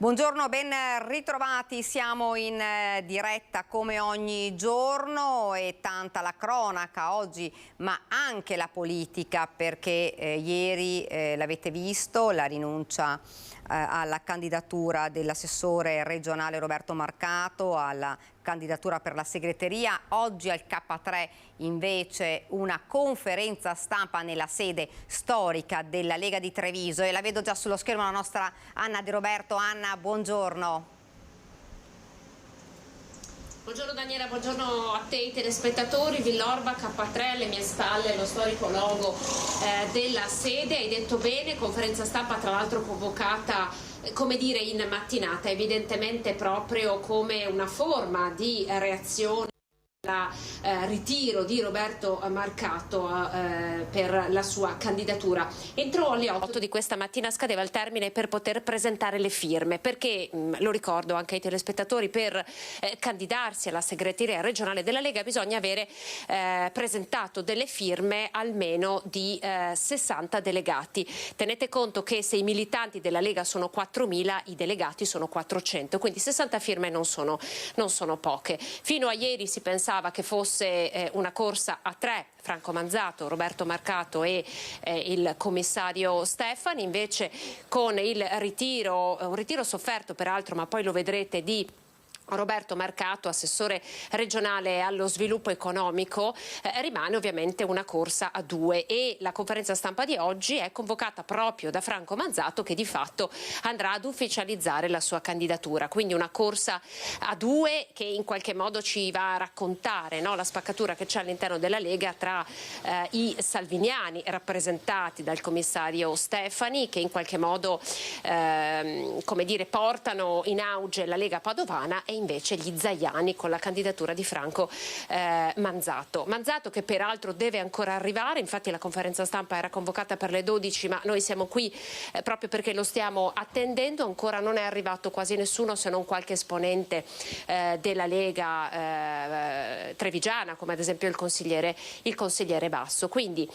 Buongiorno, ben ritrovati, siamo in diretta come ogni giorno e tanta la cronaca oggi, ma anche la politica, perché ieri l'avete visto, la rinuncia alla candidatura dell'assessore regionale Roberto Marcato, alla candidatura per la segreteria. Oggi al K3 invece una conferenza stampa nella sede storica della Lega di Treviso e la vedo già sullo schermo la nostra Anna De Roberto. Anna, buongiorno. Buongiorno Daniela, buongiorno a te i telespettatori. Villorba, K3 alle mie spalle, lo storico logo della sede. Hai detto bene, conferenza stampa tra l'altro convocata come dire in mattinata, evidentemente proprio come una forma di reazione al ritiro di Roberto Marcato per la sua candidatura. Entro alle 8 di questa mattina scadeva il termine per poter presentare le firme, perché lo ricordo anche ai telespettatori, per candidarsi alla segreteria regionale della Lega bisogna avere presentato delle firme almeno di 60 delegati. Tenete conto che se i militanti della Lega sono 4.000, i delegati sono 400, quindi 60 firme non sono poche. Fino a ieri si pensava che fosse una corsa a tre, Franco Manzato, Roberto Marcato e il commissario Stefani. Invece con il ritiro, un ritiro sofferto peraltro, ma poi lo vedrete, di Roberto Marcato, assessore regionale allo sviluppo economico, rimane ovviamente una corsa a due, e la conferenza stampa di oggi è convocata proprio da Franco Manzato, che di fatto andrà ad ufficializzare la sua candidatura. Quindi una corsa a due che in qualche modo ci va a raccontare, no, la spaccatura che c'è all'interno della Lega tra i salviniani rappresentati dal commissario Stefani, che in qualche modo come dire, portano in auge la Lega padovana, e invece gli zaiani con la candidatura di Franco Manzato, che peraltro deve ancora arrivare. Infatti la conferenza stampa era convocata per le 12, ma noi siamo qui proprio perché lo stiamo attendendo. Ancora non è arrivato quasi nessuno, se non qualche esponente della Lega trevigiana, come ad esempio il consigliere Basso. Quindi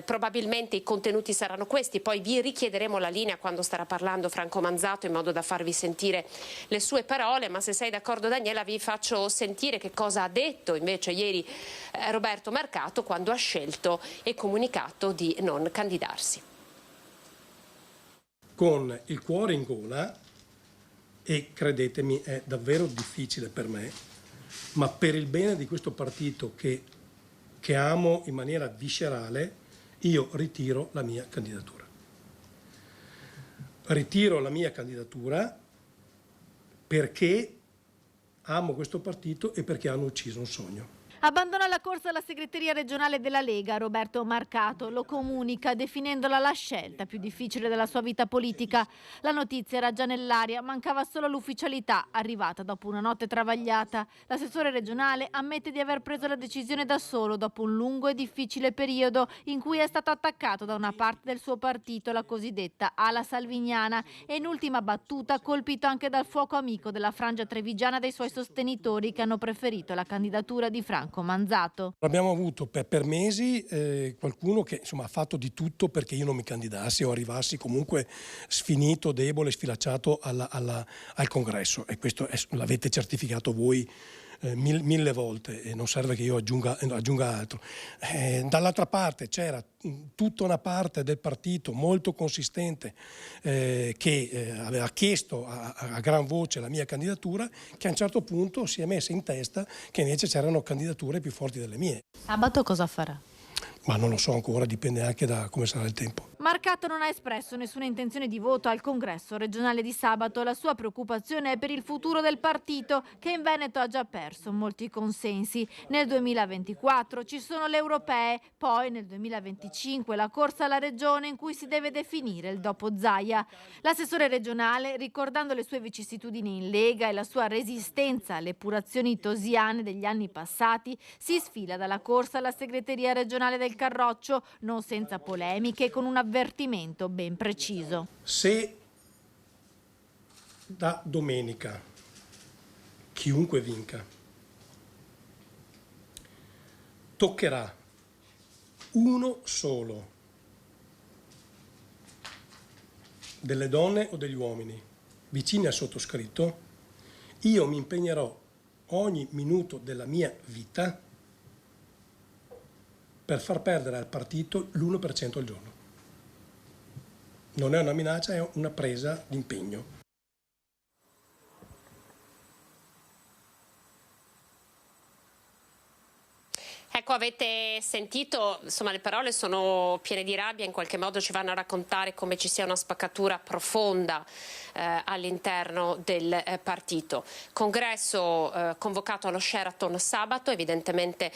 probabilmente i contenuti saranno questi, poi vi richiederemo la linea quando starà parlando Franco Manzato, in modo da farvi sentire le sue parole. Ma se sei d'accordo Daniela, vi faccio sentire che cosa ha detto invece ieri Roberto Marcato quando ha scelto e comunicato di non candidarsi. Con il cuore in gola, e credetemi è davvero difficile per me, ma per il bene di questo partito che amo in maniera viscerale, io ritiro la mia candidatura. Ritiro la mia candidatura perché amo questo partito e perché hanno ucciso un sogno. Abbandona la corsa alla segreteria regionale della Lega. Roberto Marcato lo comunica definendola la scelta più difficile della sua vita politica. La notizia era già nell'aria, mancava solo l'ufficialità, arrivata dopo una notte travagliata. L'assessore regionale ammette di aver preso la decisione da solo dopo un lungo e difficile periodo in cui è stato attaccato da una parte del suo partito, la cosiddetta ala salviniana, e in ultima battuta colpito anche dal fuoco amico della frangia trevigiana dei suoi sostenitori, che hanno preferito la candidatura di Franco Manzato. Abbiamo avuto per mesi qualcuno che insomma ha fatto di tutto perché io non mi candidassi o arrivassi comunque sfinito, debole, sfilacciato al congresso, e questo l'avete certificato voi mille volte, e non serve che io aggiunga altro. Dall'altra parte c'era tutta una parte del partito molto consistente che aveva chiesto a gran voce la mia candidatura, che a un certo punto si è messa in testa che invece c'erano candidature più forti delle mie. Sabato cosa farà? Ma non lo so ancora, dipende anche da come sarà il tempo. Marcato non ha espresso nessuna intenzione di voto al congresso regionale di sabato. La sua preoccupazione è per il futuro del partito, che in Veneto ha già perso molti consensi. Nel 2024 ci sono le europee, poi nel 2025 la corsa alla regione in cui si deve definire il dopo Zaia. L'assessore regionale, ricordando le sue vicissitudini in Lega e la sua resistenza alle epurazioni tosiane degli anni passati, si sfila dalla corsa alla segreteria regionale del Carroccio, non senza polemiche, con un avvertimento ben preciso. Se da domenica chiunque vinca toccherà uno solo delle donne o degli uomini vicini al sottoscritto, io mi impegnerò ogni minuto della mia vita per far perdere al partito l'1% al giorno. Non è una minaccia, è una presa d'impegno. Ecco, avete sentito, insomma, le parole sono piene di rabbia, in qualche modo ci vanno a raccontare come ci sia una spaccatura profonda all'interno del partito. Congresso convocato allo Sheraton sabato, evidentemente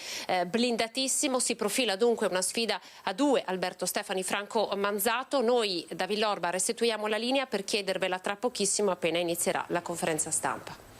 blindatissimo, si profila dunque una sfida a due, Alberto Stefani, Franco Manzato. Noi da Villorba restituiamo la linea per chiedervela tra pochissimo, appena inizierà la conferenza stampa.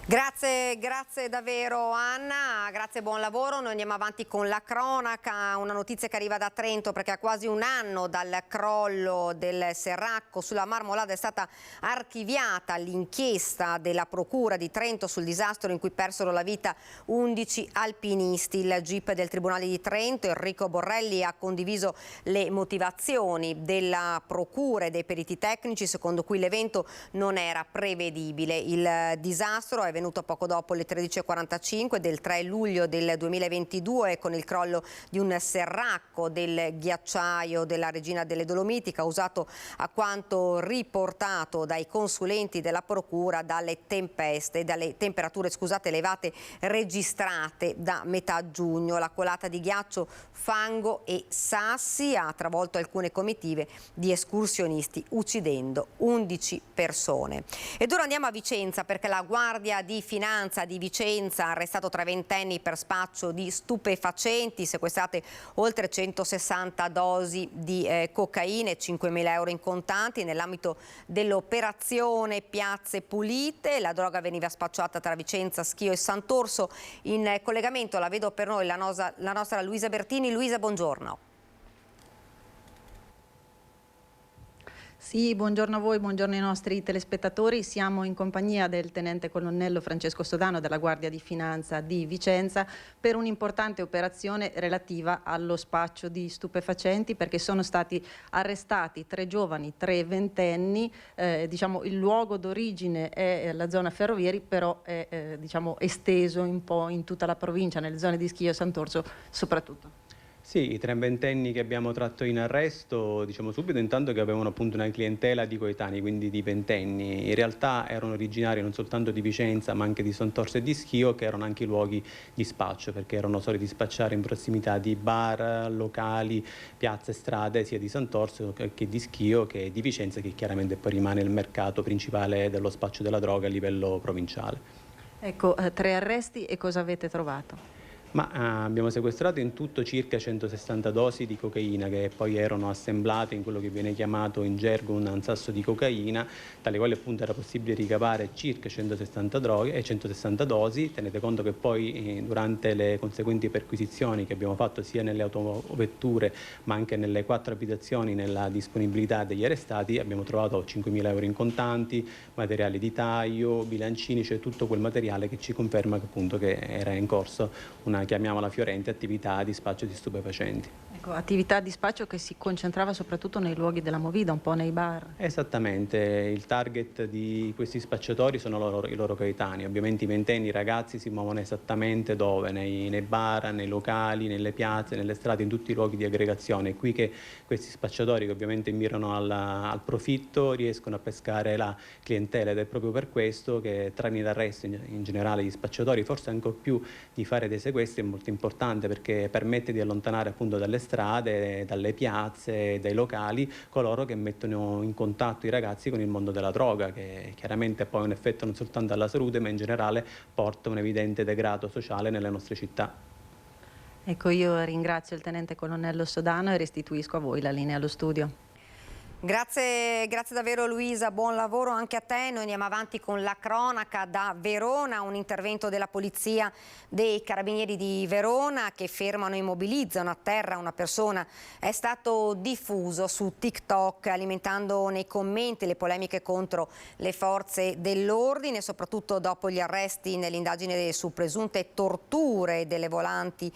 Grazie davvero Anna, grazie, buon lavoro. Noi andiamo avanti con la cronaca, una notizia che arriva da Trento perché a quasi un anno dal crollo del Serracco sulla Marmolada è stata archiviata l'inchiesta della Procura di Trento sul disastro in cui persero la vita 11 alpinisti. Il GIP del Tribunale di Trento, Enrico Borrelli, ha condiviso le motivazioni della Procura e dei periti tecnici secondo cui l'evento non era prevedibile. Il disastro è venuto poco dopo le 13:45 del 3 luglio del 2022 con il crollo di un serracco del ghiacciaio della Regina delle Dolomiti, causato, a quanto riportato dai consulenti della Procura, dalle temperature elevate registrate da metà giugno. La colata di ghiaccio, fango e sassi ha travolto alcune comitive di escursionisti, uccidendo 11 persone. Ed ora andiamo a Vicenza perché la Guardia di Finanza di Vicenza ha arrestato 3 ventenni per spaccio di stupefacenti, sequestrate oltre 160 dosi di cocaina e 5.000 euro in contanti. Nell'ambito dell'operazione Piazze Pulite, la droga veniva spacciata tra Vicenza, Schio e Sant'Orso. In collegamento la vedo per noi la nostra Luisa Bertini. Luisa, buongiorno. Sì, buongiorno a voi, buongiorno ai nostri telespettatori. Siamo in compagnia del tenente colonnello Francesco Sodano della Guardia di Finanza di Vicenza per un'importante operazione relativa allo spaccio di stupefacenti, perché sono stati arrestati 3 giovani, 3 ventenni. Il luogo d'origine è la zona Ferrovieri, però è esteso un po' in tutta la provincia, nelle zone di Schio e Sant'Orso soprattutto. Sì, i 3 ventenni che abbiamo tratto in arresto, diciamo subito intanto che avevano appunto una clientela di coetanei, quindi di ventenni. In realtà erano originari non soltanto di Vicenza ma anche di Sant'Orso e di Schio, che erano anche i luoghi di spaccio, perché erano soliti spacciare in prossimità di bar, locali, piazze, strade, sia di Sant'Orso che di Schio che di Vicenza, che chiaramente poi rimane il mercato principale dello spaccio della droga a livello provinciale. Ecco, 3 arresti, e cosa avete trovato? Abbiamo sequestrato in tutto circa 160 dosi di cocaina, che poi erano assemblate in quello che viene chiamato in gergo un ansasso di cocaina, dalle quali appunto era possibile ricavare circa 160 dosi. Tenete conto che poi durante le conseguenti perquisizioni che abbiamo fatto sia nelle autovetture ma anche nelle 4 abitazioni, nella disponibilità degli arrestati, abbiamo trovato 5.000 euro in contanti, materiali di taglio, bilancini, cioè tutto quel materiale che ci conferma che appunto che era in corso una, chiamiamola fiorente, attività di spaccio di stupefacenti. Ecco, attività di spaccio che si concentrava soprattutto nei luoghi della movida, un po' nei bar. Esattamente, il target di questi spacciatori sono i loro coetanei. Ovviamente i ventenni, i ragazzi si muovono esattamente dove? Nei bar, nei locali, nelle piazze, nelle strade, in tutti i luoghi di aggregazione. È qui che questi spacciatori, che ovviamente mirano al profitto, riescono a pescare la clientela, ed è proprio per questo che tramite arresto in generale gli spacciatori, forse ancora più di fare dei sequestri, è molto importante, perché permette di allontanare appunto dalle strade, dalle piazze, dai locali coloro che mettono in contatto i ragazzi con il mondo della droga, che chiaramente poi ha un effetto non soltanto alla salute ma in generale porta un evidente degrado sociale nelle nostre città. Ecco, io ringrazio il tenente colonnello Sodano e restituisco a voi la linea allo studio. Grazie davvero Luisa, buon lavoro anche a te. Noi andiamo avanti con la cronaca da Verona, un intervento della polizia, dei carabinieri di Verona che fermano e immobilizzano a terra una persona. È stato diffuso su TikTok, alimentando nei commenti le polemiche contro le forze dell'ordine, soprattutto dopo gli arresti nell'indagine su presunte torture delle volanti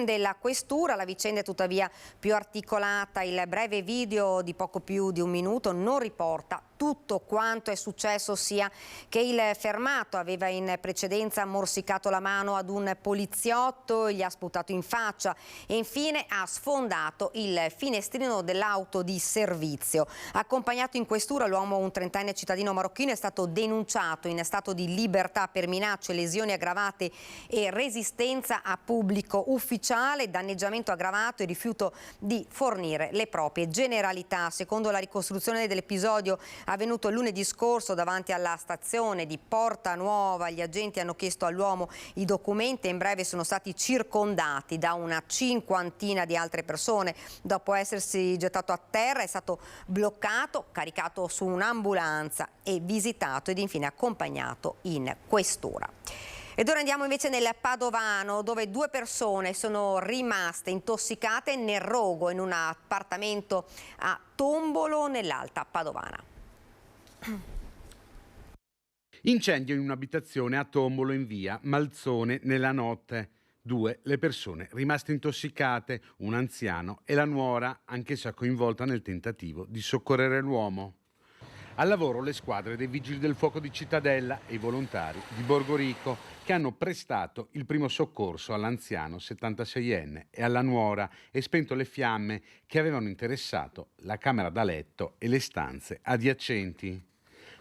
della questura. La vicenda è tuttavia più articolata. Il breve video di poco più di un minuto non riporta tutto quanto è successo, ossia che il fermato aveva in precedenza morsicato la mano ad un poliziotto, gli ha sputato in faccia e infine ha sfondato il finestrino dell'auto di servizio. Accompagnato in questura, l'uomo, un 30enne cittadino marocchino, è stato denunciato in stato di libertà per minacce, lesioni aggravate e resistenza a pubblico ufficiale, danneggiamento aggravato e rifiuto di fornire le proprie generalità. Secondo la ricostruzione dell'episodio avvenuto lunedì scorso davanti alla stazione di Porta Nuova, gli agenti hanno chiesto all'uomo i documenti e in breve sono stati circondati da una cinquantina di altre persone. Dopo essersi gettato a terra è stato bloccato, caricato su un'ambulanza e visitato ed infine accompagnato in questura. Ed ora andiamo invece nel Padovano, dove 2 persone sono rimaste intossicate nel rogo in un appartamento a Tombolo nell'Alta Padovana. Incendio in un'abitazione a Tombolo in via Malzone nella notte. 2 le persone rimaste intossicate, un anziano e la nuora, anch'essa coinvolta nel tentativo di soccorrere l'uomo. Al lavoro le squadre dei Vigili del Fuoco di Cittadella e i volontari di Borgorico, che hanno prestato il primo soccorso all'anziano 76enne e alla nuora e spento le fiamme che avevano interessato la camera da letto e le stanze adiacenti.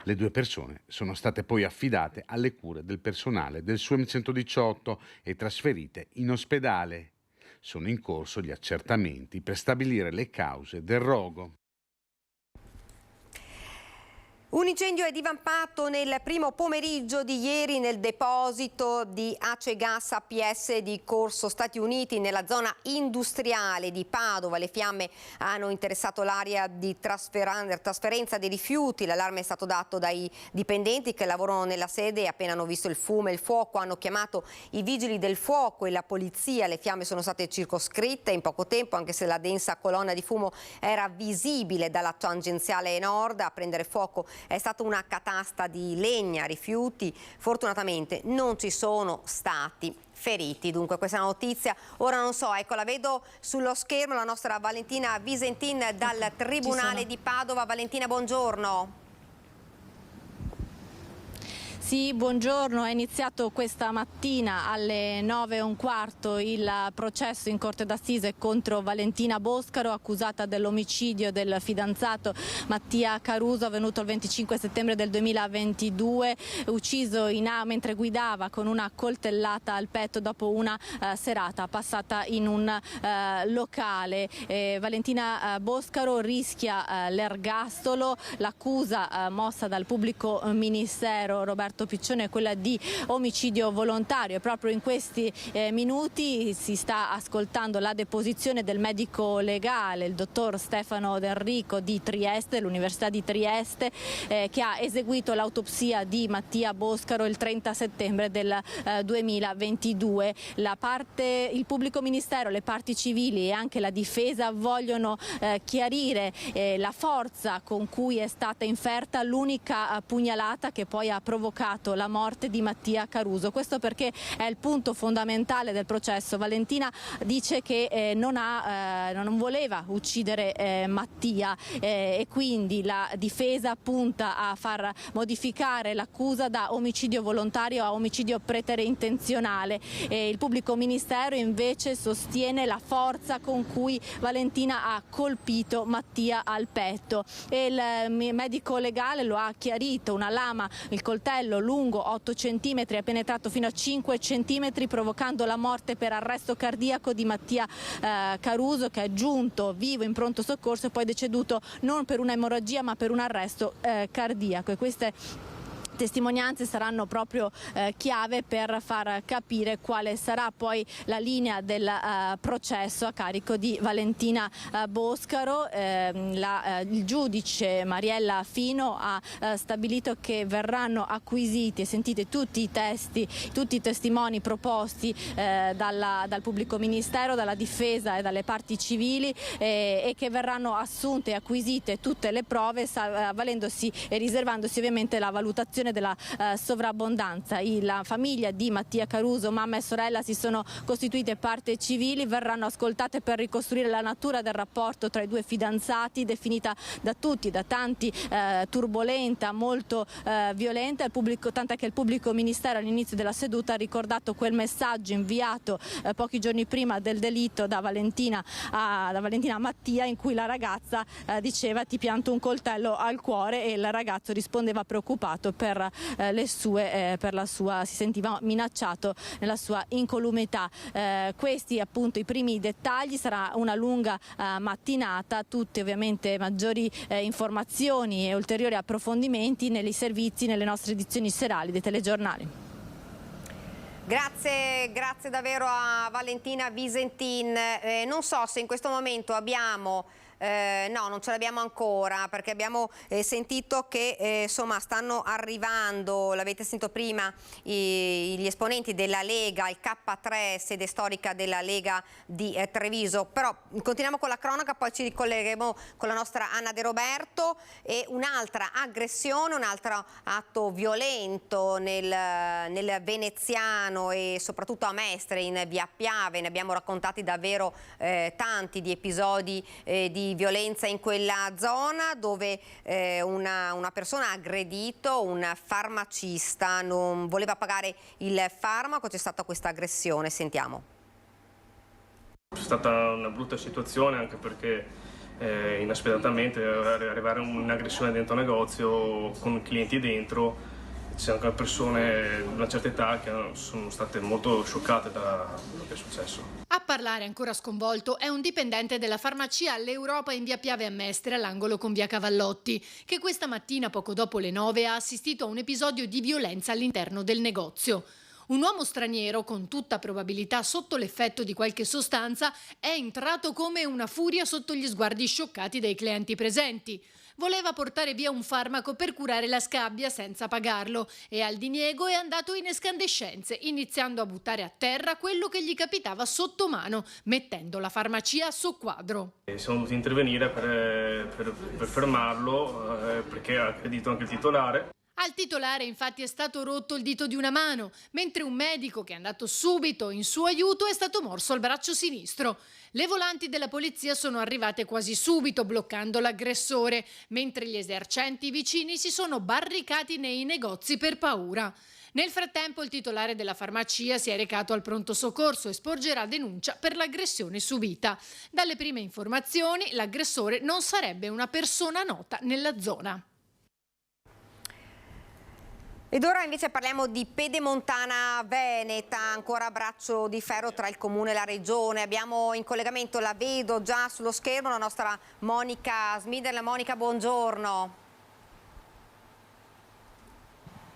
Le 2 persone sono state poi affidate alle cure del personale del SUEM 118 e trasferite in ospedale. Sono in corso gli accertamenti per stabilire le cause del rogo. Un incendio è divampato nel primo pomeriggio di ieri nel deposito di Acegas APS di Corso Stati Uniti nella zona industriale di Padova. Le fiamme hanno interessato l'area di trasferenza dei rifiuti. L'allarme è stato dato dai dipendenti che lavorano nella sede e appena hanno visto il fumo e il fuoco hanno chiamato i vigili del fuoco e la polizia. Le fiamme sono state circoscritte in poco tempo, anche se la densa colonna di fumo era visibile dalla tangenziale nord. A prendere fuoco è stata una catasta di legna, rifiuti. Fortunatamente non ci sono stati feriti. Dunque questa è una notizia, ora non so, ecco, la vedo sullo schermo la nostra Valentina Visentin dal Tribunale di Padova. Valentina, buongiorno. Sì, buongiorno. È iniziato questa mattina alle 9:15 il processo in Corte d'Assise contro Valentina Boscaro, accusata dell'omicidio del fidanzato Mattia Caruso, avvenuto il 25 settembre del 2022, ucciso mentre guidava con una coltellata al petto dopo una serata passata in un locale. Valentina Boscaro rischia l'ergastolo. L'accusa mossa dal pubblico ministero Roberto Piccione è quella di omicidio volontario. Proprio in questi minuti si sta ascoltando la deposizione del medico legale, il dottor Stefano D'Enrico di Trieste, dell'Università di Trieste, che ha eseguito l'autopsia di Mattia Boscaro il 30 settembre del 2022. Il pubblico ministero, le parti civili e anche la difesa vogliono chiarire la forza con cui è stata inferta l'unica pugnalata che poi ha provocato la morte di Mattia Caruso. Questo perché è il punto fondamentale del processo. Valentina dice che non voleva uccidere Mattia e quindi la difesa punta a far modificare l'accusa da omicidio volontario a omicidio preterintenzionale. Il pubblico ministero invece sostiene la forza con cui Valentina ha colpito Mattia al petto e il medico legale lo ha chiarito: una lama, il coltello lungo 8 cm è penetrato fino a 5 cm provocando la morte per arresto cardiaco di Mattia Caruso, che è giunto vivo in pronto soccorso e poi deceduto non per una emorragia ma per un arresto cardiaco. E queste testimonianze saranno proprio chiave per far capire quale sarà poi la linea del processo a carico di Valentina Boscaro. Il giudice Mariella Fino ha stabilito che verranno acquisiti e sentiti tutti i testimoni proposti dal pubblico ministero, dalla difesa e dalle parti civili e che verranno assunte e acquisite tutte le prove, avvalendosi e riservandosi ovviamente la valutazione gestione della sovrabbondanza. La famiglia di Mattia Caruso, mamma e sorella, si sono costituite parte civili, verranno ascoltate per ricostruire la natura del rapporto tra i due fidanzati, definita da tutti, da tanti, turbolenta, molto violenta, tant'è che il pubblico ministero all'inizio della seduta ha ricordato quel messaggio inviato pochi giorni prima del delitto da Valentina a Mattia, in cui la ragazza diceva: ti pianto un coltello al cuore, e il ragazzo rispondeva preoccupato si sentiva minacciato nella sua incolumità. Questi appunto i primi dettagli, sarà una lunga mattinata, tutte ovviamente maggiori informazioni e ulteriori approfondimenti nei servizi, nelle nostre edizioni serali dei telegiornali. Grazie davvero a Valentina Visentin. Non so se in questo momento abbiamo... no, non ce l'abbiamo ancora, perché abbiamo sentito che insomma stanno arrivando, l'avete sentito prima, gli esponenti della Lega, il K3, sede storica della Lega di Treviso. Però continuiamo con la cronaca, poi ci ricollegheremo con la nostra Anna De Roberto. E un'altra aggressione, un altro atto violento nel Veneziano e soprattutto a Mestre, in via Piave. Ne abbiamo raccontati davvero tanti di episodi di violenza in quella zona, dove una persona ha aggredito un farmacista, non voleva pagare il farmaco, c'è stata questa aggressione. Sentiamo. È stata una brutta situazione, anche perché inaspettatamente arrivare un'aggressione dentro un negozio con clienti dentro. Ci sono persone di una certa età che sono state molto scioccate da quello che è successo. A parlare, ancora sconvolto, è un dipendente della farmacia L'Europa in via Piave a Mestre, all'angolo con via Cavallotti, che questa mattina, poco dopo le 9, ha assistito a un episodio di violenza all'interno del negozio. Un uomo straniero, con tutta probabilità sotto l'effetto di qualche sostanza, è entrato come una furia sotto gli sguardi scioccati dei clienti presenti. Voleva portare via un farmaco per curare la scabbia senza pagarlo e al diniego è andato in escandescenze, iniziando a buttare a terra quello che gli capitava sotto mano, mettendo la farmacia a soqquadro. Siamo dovuti intervenire per fermarlo, perché ha aggredito anche il titolare. Al titolare infatti è stato rotto il dito di una mano, mentre un medico che è andato subito in suo aiuto è stato morso al braccio sinistro. Le volanti della polizia sono arrivate quasi subito, bloccando l'aggressore, mentre gli esercenti vicini si sono barricati nei negozi per paura. Nel frattempo il titolare della farmacia si è recato al pronto soccorso e sporgerà denuncia per l'aggressione subita. Dalle prime informazioni, l'aggressore non sarebbe una persona nota nella zona. Ed ora invece parliamo di Pedemontana Veneta, ancora braccio di ferro tra il comune e la regione. Abbiamo in collegamento, la vedo già sullo schermo, la nostra Monica Smider. Monica, buongiorno.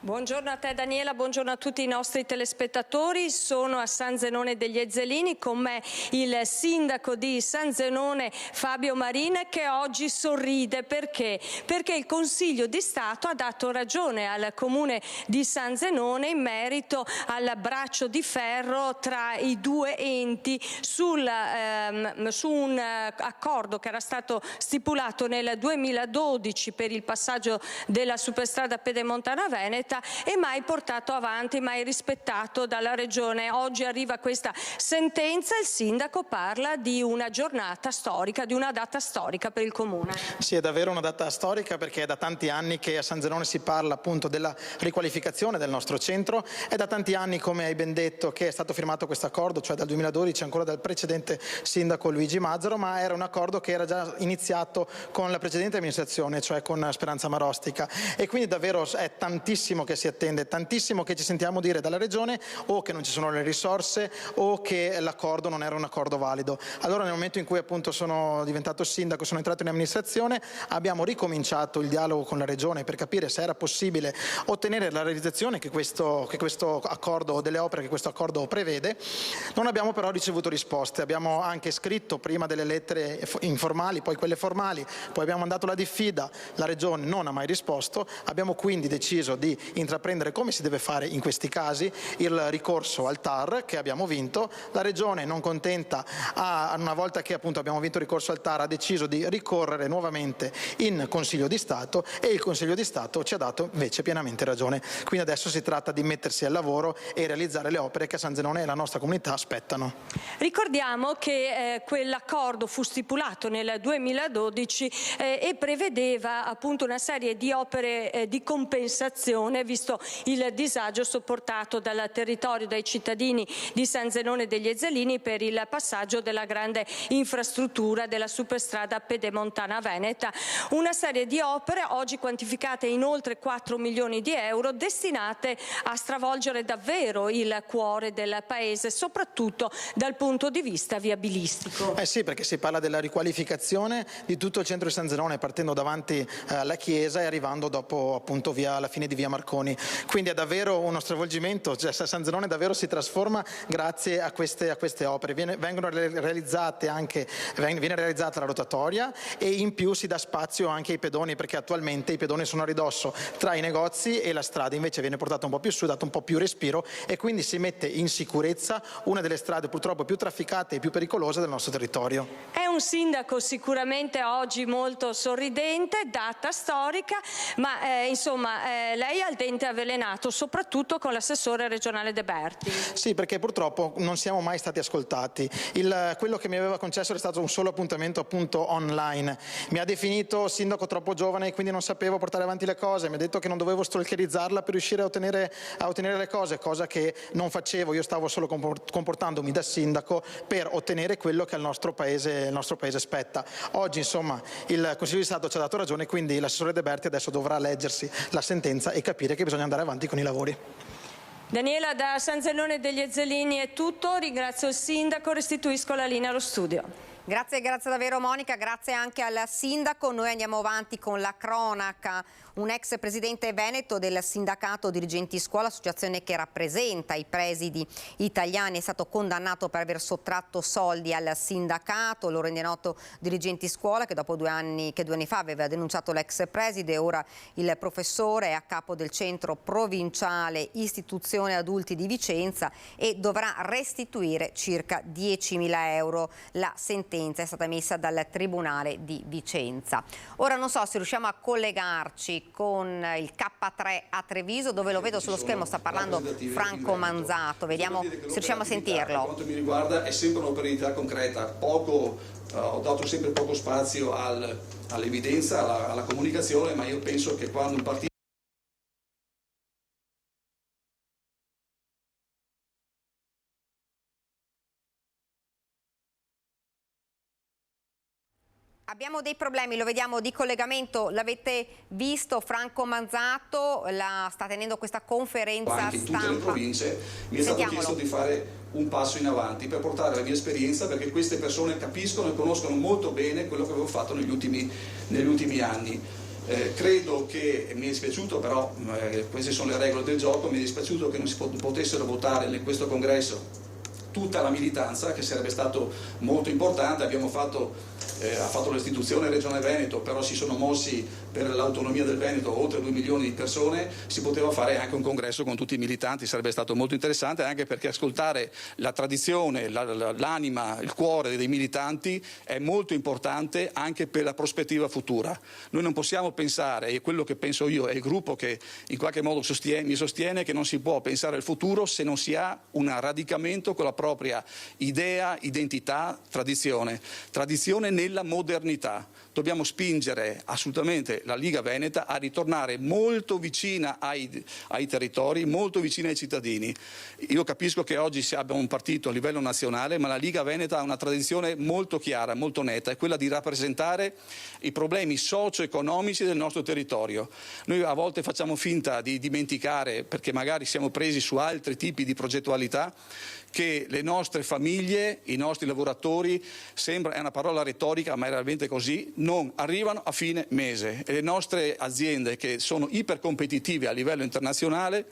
Buongiorno a te Daniela, buongiorno a tutti i nostri telespettatori. Sono a San Zenone degli Ezzelini, con me il sindaco di San Zenone Fabio Marina, che oggi sorride. Perché? Perché il Consiglio di Stato ha dato ragione al comune di San Zenone in merito al braccio di ferro tra i due enti su un accordo che era stato stipulato nel 2012 per il passaggio della superstrada Pedemontana Veneta, e mai portato avanti, mai rispettato dalla Regione. Oggi arriva questa sentenza, il sindaco parla di una giornata storica, di una data storica per il Comune. Sì, è davvero una data storica, perché è da tanti anni che a San Zenone si parla appunto della riqualificazione del nostro centro, è da tanti anni, come hai ben detto, che è stato firmato questo accordo, cioè dal 2012, ancora dal precedente sindaco Luigi Mazzaro, ma era un accordo che era già iniziato con la precedente amministrazione, cioè con Speranza Marostica, e quindi davvero è tantissimo che si attende, tantissimo che ci sentiamo dire dalla Regione o che non ci sono le risorse o che l'accordo non era un accordo valido. Allora, nel momento in cui appunto sono diventato sindaco, sono entrato in amministrazione, abbiamo ricominciato il dialogo con la Regione per capire se era possibile ottenere la realizzazione che questo accordo, delle opere che questo accordo prevede. Non abbiamo però ricevuto risposte. Abbiamo anche scritto prima delle lettere informali, poi quelle formali, poi abbiamo mandato la diffida, la Regione non ha mai risposto. Abbiamo quindi deciso di intraprendere, come si deve fare in questi casi, il ricorso al TAR che abbiamo vinto. La Regione, non contenta, una volta che appunto abbiamo vinto il ricorso al TAR, ha deciso di ricorrere nuovamente in Consiglio di Stato e il Consiglio di Stato ci ha dato invece pienamente ragione. Quindi adesso si tratta di mettersi al lavoro e realizzare le opere che a San Zenone e la nostra comunità aspettano. Ricordiamo che quell'accordo fu stipulato nel 2012 e prevedeva appunto una serie di opere di compensazione, visto il disagio sopportato dal territorio, dai cittadini di San Zenone degli Ezzelini per il passaggio della grande infrastruttura della superstrada pedemontana veneta. Una serie di opere oggi quantificate in oltre 4 milioni di euro, destinate a stravolgere davvero il cuore del paese, soprattutto dal punto di vista viabilistico. Sì, perché si parla della riqualificazione di tutto il centro di San Zenone, partendo davanti alla chiesa e arrivando dopo appunto alla fine di via Marconi. Quindi è davvero uno stravolgimento, cioè San Zenone davvero si trasforma grazie a queste opere. Viene realizzata la rotatoria e in più si dà spazio anche ai pedoni, perché attualmente i pedoni sono a ridosso tra i negozi e la strada, invece viene portata un po' più su, dato un po' più respiro, e quindi si mette in sicurezza una delle strade purtroppo più trafficate e più pericolose del nostro territorio. È un sindaco sicuramente oggi molto sorridente, data storica, ma insomma lei ha il dente avvelenato, soprattutto con l'assessore regionale De Berti. Sì, perché purtroppo non siamo mai stati ascoltati. Quello che mi aveva concesso è stato un solo appuntamento appunto online. Mi ha definito sindaco troppo giovane e quindi non sapevo portare avanti le cose, mi ha detto che non dovevo stalkerizzarla per riuscire a ottenere le cose, cosa che non facevo. Io stavo solo comportandomi da sindaco per ottenere quello che al nostro paese spetta. Oggi insomma il Consiglio di Stato ci ha dato ragione, quindi l'assessore De Berti adesso dovrà leggersi la sentenza e capire che bisogna andare avanti con i lavori. Daniela, da San Zenone degli Ezzelini è tutto, ringrazio il sindaco, restituisco la linea allo studio. Grazie davvero Monica, grazie anche al sindaco. Noi andiamo avanti con la cronaca. Un ex presidente veneto del sindacato dirigenti scuola, associazione che rappresenta i presidi italiani, è stato condannato per aver sottratto soldi al sindacato. Lo rende noto dirigenti scuola che dopo 2 anni fa aveva denunciato l'ex preside. Ora il professore è a capo del centro provinciale istituzione adulti di Vicenza e dovrà restituire circa 10.000 euro. La sentenza è stata emessa dal Tribunale di Vicenza. Ora non so se riusciamo a collegarci con il K3 a Treviso, dove lo vedo sullo schermo, sta parlando Franco Manzato. Vediamo se riusciamo a sentirlo. Per quanto mi riguarda è sempre un'operatività concreta, ho dato sempre poco spazio all'evidenza, alla comunicazione, ma io penso che quando un partito Abbiamo dei problemi, lo vediamo di collegamento, l'avete visto, Franco Manzato sta tenendo questa conferenza anche in tutte stampa. le province mi è stato chiesto di fare un passo in avanti per portare la mia esperienza, perché queste persone capiscono e conoscono molto bene quello che avevo fatto negli ultimi anni. Credo che mi è dispiaciuto, però queste sono le regole del gioco, mi è dispiaciuto che non si potessero votare in questo congresso tutta la militanza, che sarebbe stato molto importante. Ha fatto l'istituzione Regione Veneto, però si sono mossi per l'autonomia del Veneto oltre 2 milioni di persone. Si poteva fare anche un congresso con tutti i militanti, sarebbe stato molto interessante, anche perché ascoltare la tradizione, l'anima, il cuore dei militanti è molto importante anche per la prospettiva futura. Noi non possiamo pensare, e quello che penso io e il gruppo che in qualche modo mi sostiene, che non si può pensare al futuro se non si ha un radicamento con la propria idea, identità, tradizione nella modernità. Dobbiamo spingere assolutamente la Liga Veneta a ritornare molto vicina ai territori, molto vicina ai cittadini. Io capisco che oggi si abbia un partito a livello nazionale, ma la Liga Veneta ha una tradizione molto chiara, molto netta, è quella di rappresentare i problemi socio-economici del nostro territorio. Noi a volte facciamo finta di dimenticare, perché magari siamo presi su altri tipi di progettualità, che le nostre famiglie, i nostri lavoratori, è una parola retorica ma è realmente così, non arrivano a fine mese, e le nostre aziende, che sono ipercompetitive a livello internazionale,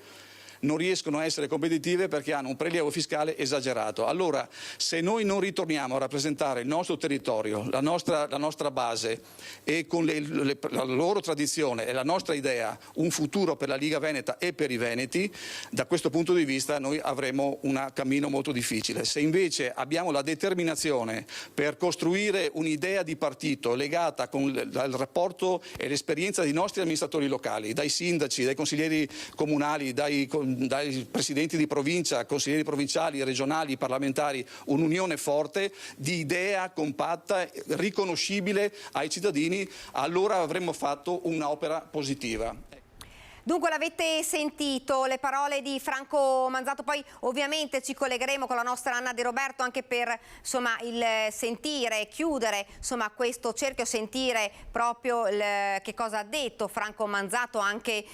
non riescono a essere competitive perché hanno un prelievo fiscale esagerato. Allora, se noi non ritorniamo a rappresentare il nostro territorio, la nostra base e con la loro tradizione e la nostra idea un futuro per la Liga Veneta e per i veneti, da questo punto di vista noi avremo un cammino molto difficile. Se invece abbiamo la determinazione per costruire un'idea di partito legata al rapporto e l'esperienza dei nostri amministratori locali, dai sindaci, dai consiglieri comunali, dai presidenti di provincia, consiglieri provinciali, regionali, parlamentari, un'unione forte di idea compatta, riconoscibile ai cittadini, allora avremmo fatto un'opera positiva. Dunque l'avete sentito le parole di Franco Manzato, poi ovviamente ci collegheremo con la nostra Anna De Roberto anche per il sentire, chiudere questo cerchio, sentire proprio che cosa ha detto Franco Manzato anche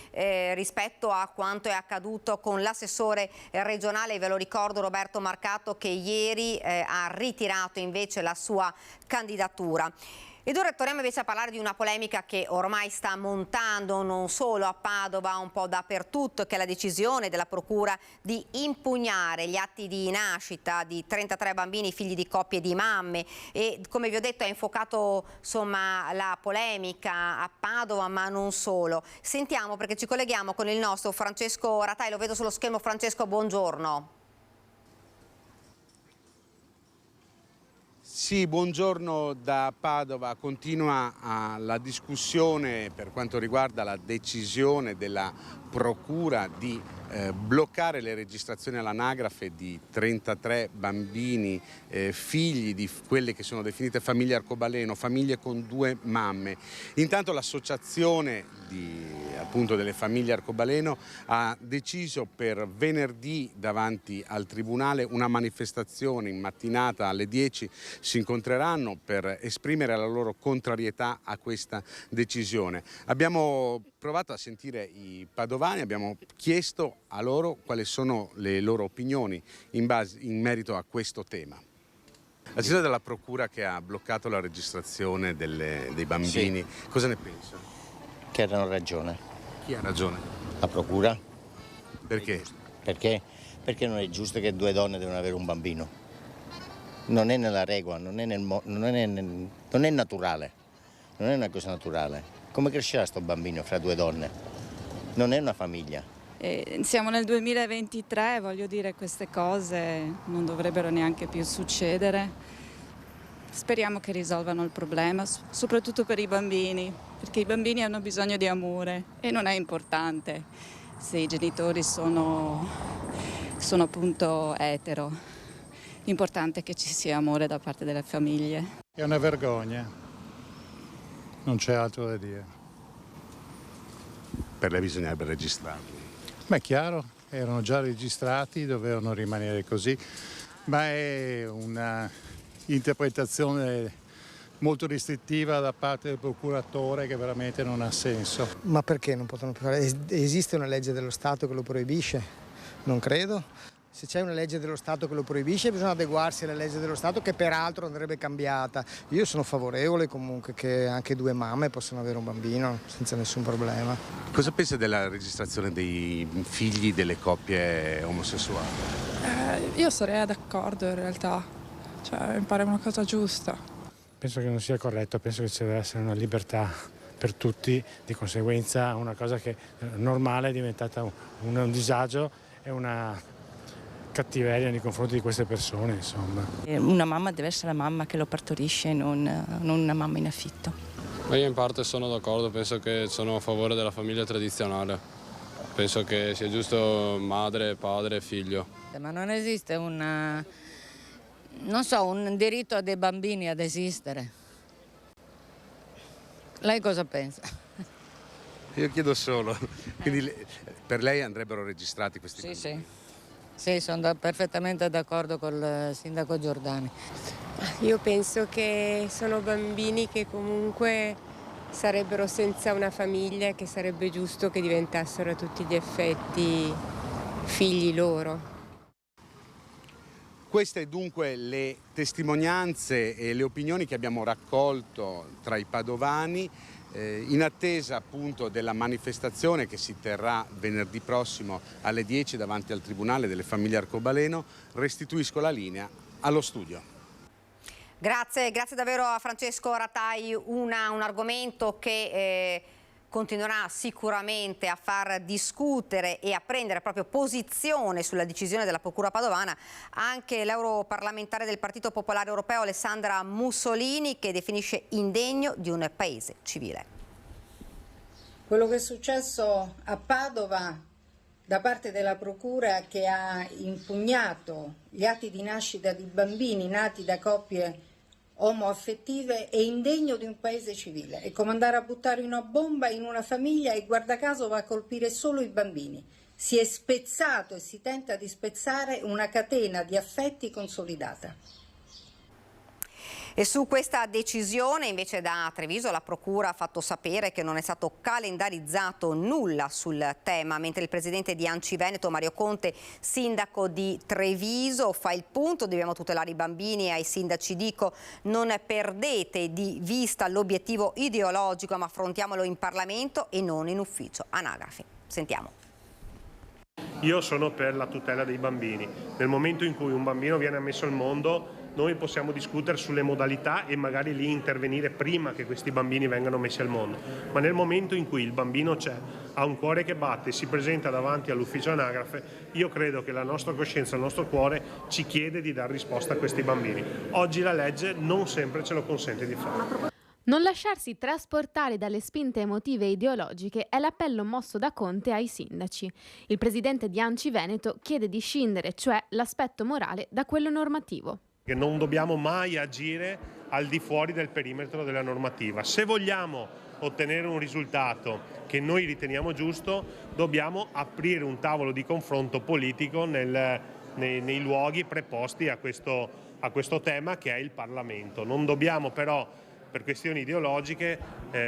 rispetto a quanto è accaduto con l'assessore regionale, ve lo ricordo, Roberto Marcato, che ieri ha ritirato invece la sua candidatura. Ed ora torniamo invece a parlare di una polemica che ormai sta montando non solo a Padova, un po' dappertutto, che è la decisione della Procura di impugnare gli atti di nascita di 33 bambini figli di coppie di mamme e, come vi ho detto, ha infuocato la polemica a Padova, ma non solo. Sentiamo, perché ci colleghiamo con il nostro Francesco Ratai, lo vedo sullo schermo. Francesco, buongiorno. Sì, buongiorno da Padova. Continua la discussione per quanto riguarda la decisione della Procura di bloccare le registrazioni all'anagrafe di 33 bambini figli di quelle che sono definite famiglie arcobaleno, famiglie con 2 mamme. Intanto l'associazione delle famiglie arcobaleno ha deciso per venerdì davanti al Tribunale una manifestazione in mattinata alle 10. Si incontreranno per esprimere la loro contrarietà a questa decisione. Abbiamo provato a sentire i padovani, abbiamo chiesto a loro quali sono le loro opinioni in merito a questo tema. La decisione della Procura che ha bloccato la registrazione dei bambini, sì. Cosa ne pensa? Che hanno ragione. Chi ha ragione? La Procura. Perché? Perché non è giusto che 2 donne devono avere un bambino. Non è nella regola, non è naturale, non è una cosa naturale. Come crescerà sto bambino fra 2 donne? Non è una famiglia. Siamo nel 2023, voglio dire, queste cose non dovrebbero neanche più succedere. Speriamo che risolvano il problema, soprattutto per i bambini, perché i bambini hanno bisogno di amore e non è importante se i genitori sono appunto etero. L'importante è che ci sia amore da parte delle famiglie. È una vergogna, non c'è altro da dire. Per lei bisognerebbe registrarli? Ma è chiaro, erano già registrati, dovevano rimanere così, ma è una interpretazione molto restrittiva da parte del procuratore che veramente non ha senso. Ma perché non possono fare? Esiste una legge dello Stato che lo proibisce? Non credo. Se c'è una legge dello Stato che lo proibisce bisogna adeguarsi alla legge dello Stato, che peraltro andrebbe cambiata. Io sono favorevole comunque che anche 2 mamme possano avere un bambino senza nessun problema. Cosa pensa della registrazione dei figli delle coppie omosessuali? Io sarei d'accordo in realtà, mi pare una cosa giusta. Penso che non sia corretto, penso che ci deve essere una libertà per tutti, di conseguenza una cosa che normale è diventata un disagio e una cattiveria nei confronti di queste persone, insomma. Una mamma deve essere la mamma che lo partorisce, non una mamma in affitto. Ma io in parte sono d'accordo, penso che sono a favore della famiglia tradizionale. Penso che sia giusto madre, padre e figlio. Ma non esiste un diritto dei bambini ad esistere. Lei cosa pensa? Io chiedo solo. Quindi per lei andrebbero registrati questi bambini? Sì, sono perfettamente d'accordo col sindaco Giordani. Io penso che sono bambini che comunque sarebbero senza una famiglia e che sarebbe giusto che diventassero a tutti gli effetti figli loro. Queste dunque le testimonianze e le opinioni che abbiamo raccolto tra i padovani. In attesa appunto della manifestazione che si terrà venerdì prossimo alle 10 davanti al Tribunale delle Famiglie Arcobaleno, restituisco la linea allo studio. Grazie davvero a Francesco Ratai, un argomento che continuerà sicuramente a far discutere e a prendere proprio posizione sulla decisione della Procura padovana anche l'europarlamentare del Partito Popolare Europeo Alessandra Mussolini, che definisce indegno di un paese civile. Quello che è successo a Padova da parte della Procura, che ha impugnato gli atti di nascita di bambini nati da coppie omoaffettive, è indegno di un paese civile. È come andare a buttare una bomba in una famiglia e guarda caso va a colpire solo i bambini. Si è spezzato e si tenta di spezzare una catena di affetti consolidata. E su questa decisione invece da Treviso la Procura ha fatto sapere che non è stato calendarizzato nulla sul tema, mentre il presidente di ANCI Veneto Mario Conte, sindaco di Treviso, fa il punto: dobbiamo tutelare i bambini, e ai sindaci dico: non perdete di vista l'obiettivo ideologico, ma affrontiamolo in Parlamento e non in ufficio anagrafe. Sentiamo. Io sono per la tutela dei bambini. Nel momento in cui un bambino viene ammesso al mondo, noi possiamo discutere sulle modalità e magari lì intervenire prima che questi bambini vengano messi al mondo. Ma nel momento in cui il bambino c'è, ha un cuore che batte, si presenta davanti all'ufficio anagrafe, io credo che la nostra coscienza, il nostro cuore ci chiede di dare risposta a questi bambini. Oggi la legge non sempre ce lo consente di fare. Non lasciarsi trasportare dalle spinte emotive e ideologiche è l'appello mosso da Conte ai sindaci. Il presidente di ANCI Veneto chiede di scindere, cioè l'aspetto morale, da quello normativo. Che non dobbiamo mai agire al di fuori del perimetro della normativa. Se vogliamo ottenere un risultato che noi riteniamo giusto, dobbiamo aprire un tavolo di confronto politico nei luoghi preposti a questo tema, che è il Parlamento. Non dobbiamo però, per questioni ideologiche,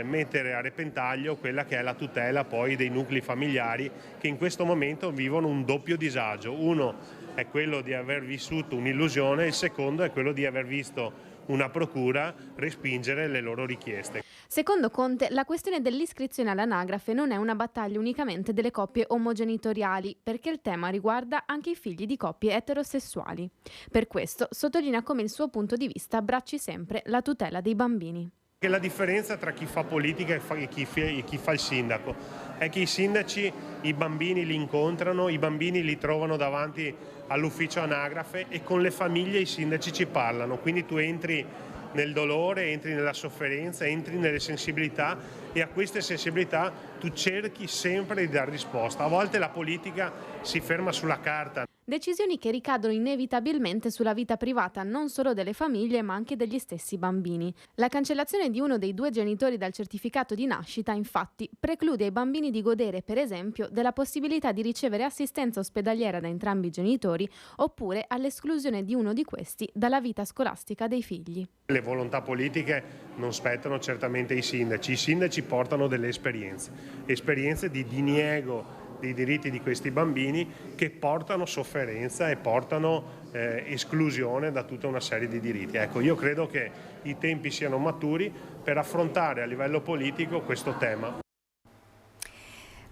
mettere a repentaglio quella che è la tutela poi dei nuclei familiari, che in questo momento vivono un doppio disagio. Uno è quello di aver vissuto un'illusione, il secondo è quello di aver visto una procura respingere le loro richieste. Secondo Conte, la questione dell'iscrizione all'anagrafe non è una battaglia unicamente delle coppie omogenitoriali, perché il tema riguarda anche i figli di coppie eterosessuali. Per questo sottolinea come il suo punto di vista abbracci sempre la tutela dei bambini. Che la differenza tra chi fa politica e chi fa il sindaco è che i sindaci i bambini li incontrano, i bambini li trovano davanti all'ufficio anagrafe e con le famiglie i sindaci ci parlano, quindi tu entri nel dolore, entri nella sofferenza, entri nelle sensibilità, e a queste sensibilità tu cerchi sempre di dare risposta. A volte la politica si ferma sulla carta. Decisioni che ricadono inevitabilmente sulla vita privata non solo delle famiglie ma anche degli stessi bambini. La cancellazione di uno dei due genitori dal certificato di nascita, infatti, preclude ai bambini di godere, per esempio, della possibilità di ricevere assistenza ospedaliera da entrambi i genitori, oppure all'esclusione di uno di questi dalla vita scolastica dei figli. Le volontà politiche non spettano certamente ai sindaci. I sindaci portano delle esperienze di diniego dei diritti di questi bambini, che portano sofferenza e portano esclusione da tutta una serie di diritti. Ecco, io credo che i tempi siano maturi per affrontare a livello politico questo tema.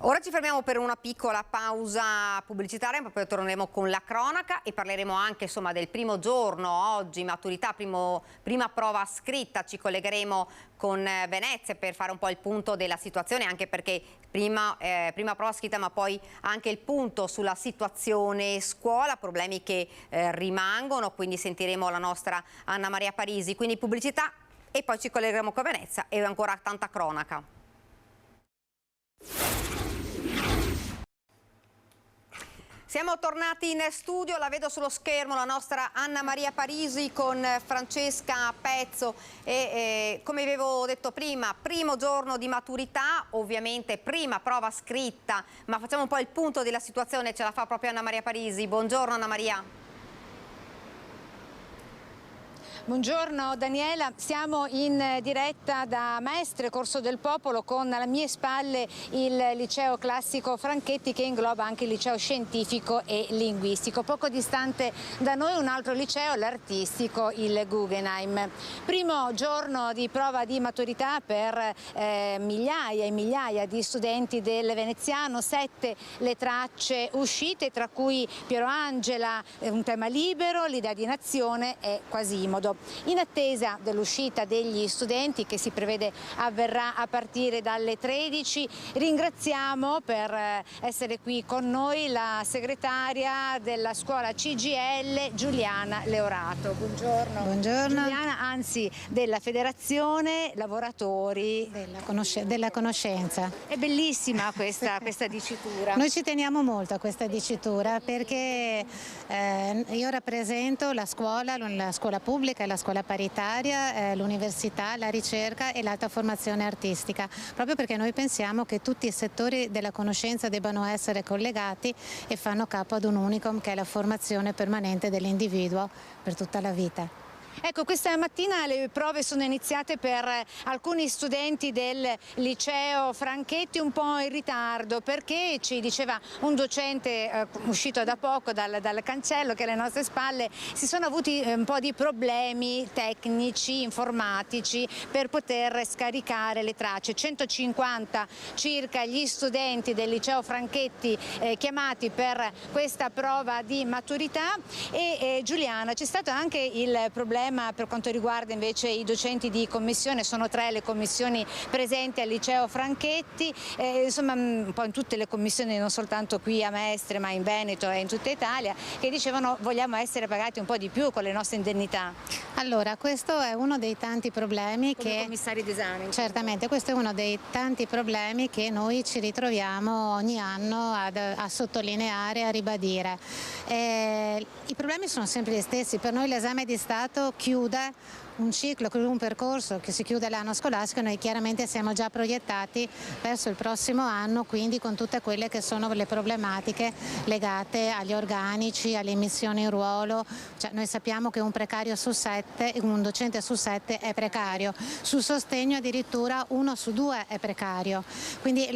Ora ci fermiamo per una piccola pausa pubblicitaria, ma poi torneremo con la cronaca e parleremo anche, insomma, del primo giorno oggi, maturità, prima prova scritta. Ci collegheremo con Venezia per fare un po' il punto della situazione, anche perché prima prova scritta, ma poi anche il punto sulla situazione scuola, problemi che rimangono, quindi sentiremo la nostra Anna Maria Parisi. Quindi pubblicità e poi ci collegheremo con Venezia e ancora tanta cronaca. Siamo tornati in studio, la vedo sullo schermo la nostra Anna Maria Parisi con Francesca Pezzo e come avevo detto prima, primo giorno di maturità, ovviamente prima prova scritta, ma facciamo un po' il punto della situazione, ce la fa proprio Anna Maria Parisi. Buongiorno Anna Maria. Buongiorno Daniela, siamo in diretta da Mestre, Corso del Popolo, con alle mie spalle il liceo classico Franchetti, che ingloba anche il liceo scientifico e linguistico. Poco distante da noi un altro liceo, l'artistico, il Guggenheim. Primo giorno di prova di maturità per migliaia e migliaia di studenti del veneziano, 7 le tracce uscite, tra cui Piero Angela, un tema libero, l'idea di nazione e Quasimodo. In attesa dell'uscita degli studenti, che si prevede avverrà a partire dalle 13, ringraziamo per essere qui con noi la segretaria della scuola CGIL, Giuliana Leorato. Buongiorno. Buongiorno. Giuliana, anzi della Federazione Lavoratori della Conoscenza. È bellissima questa dicitura. Noi ci teniamo molto a questa dicitura perché io rappresento la scuola pubblica e la scuola paritaria, l'università, la ricerca e l'alta formazione artistica, proprio perché noi pensiamo che tutti i settori della conoscenza debbano essere collegati e fanno capo ad un unicum, che è la formazione permanente dell'individuo per tutta la vita. Ecco, questa mattina le prove sono iniziate per alcuni studenti del liceo Franchetti un po' in ritardo, perché ci diceva un docente uscito da poco dal cancello, che alle nostre spalle si sono avuti un po' di problemi tecnici, informatici, per poter scaricare le tracce. 150 circa gli studenti del liceo Franchetti chiamati per questa prova di maturità. E Giuliana, c'è stato anche il problema per quanto riguarda invece i docenti di commissione. Sono 3 le commissioni presenti al liceo Franchetti, insomma un po' in tutte le commissioni, non soltanto qui a Mestre ma in Veneto e in tutta Italia, che dicevano: vogliamo essere pagati un po' di più con le nostre indennità. Allora, questo è uno dei tanti problemi come commissari d'esame. Certamente, questo è uno dei tanti problemi che noi ci ritroviamo ogni anno a sottolineare, a ribadire. I problemi sono sempre gli stessi. Per noi l'esame di Stato chiude un ciclo, un percorso che si chiude l'anno scolastico. Noi chiaramente siamo già proiettati verso il prossimo anno, quindi con tutte quelle che sono le problematiche legate agli organici, alle immissioni in ruolo. Cioè, noi sappiamo che un docente su 7 è precario, sul sostegno addirittura 1 su 2 è precario. Quindi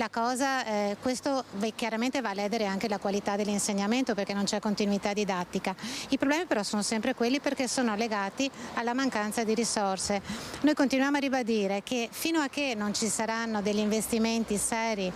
questo chiaramente va a ledere anche la qualità dell'insegnamento, perché non c'è continuità didattica. I problemi però sono sempre quelli, perché sono legati alla mancanza di risorse. Noi continuiamo a ribadire che fino a che non ci saranno degli investimenti seri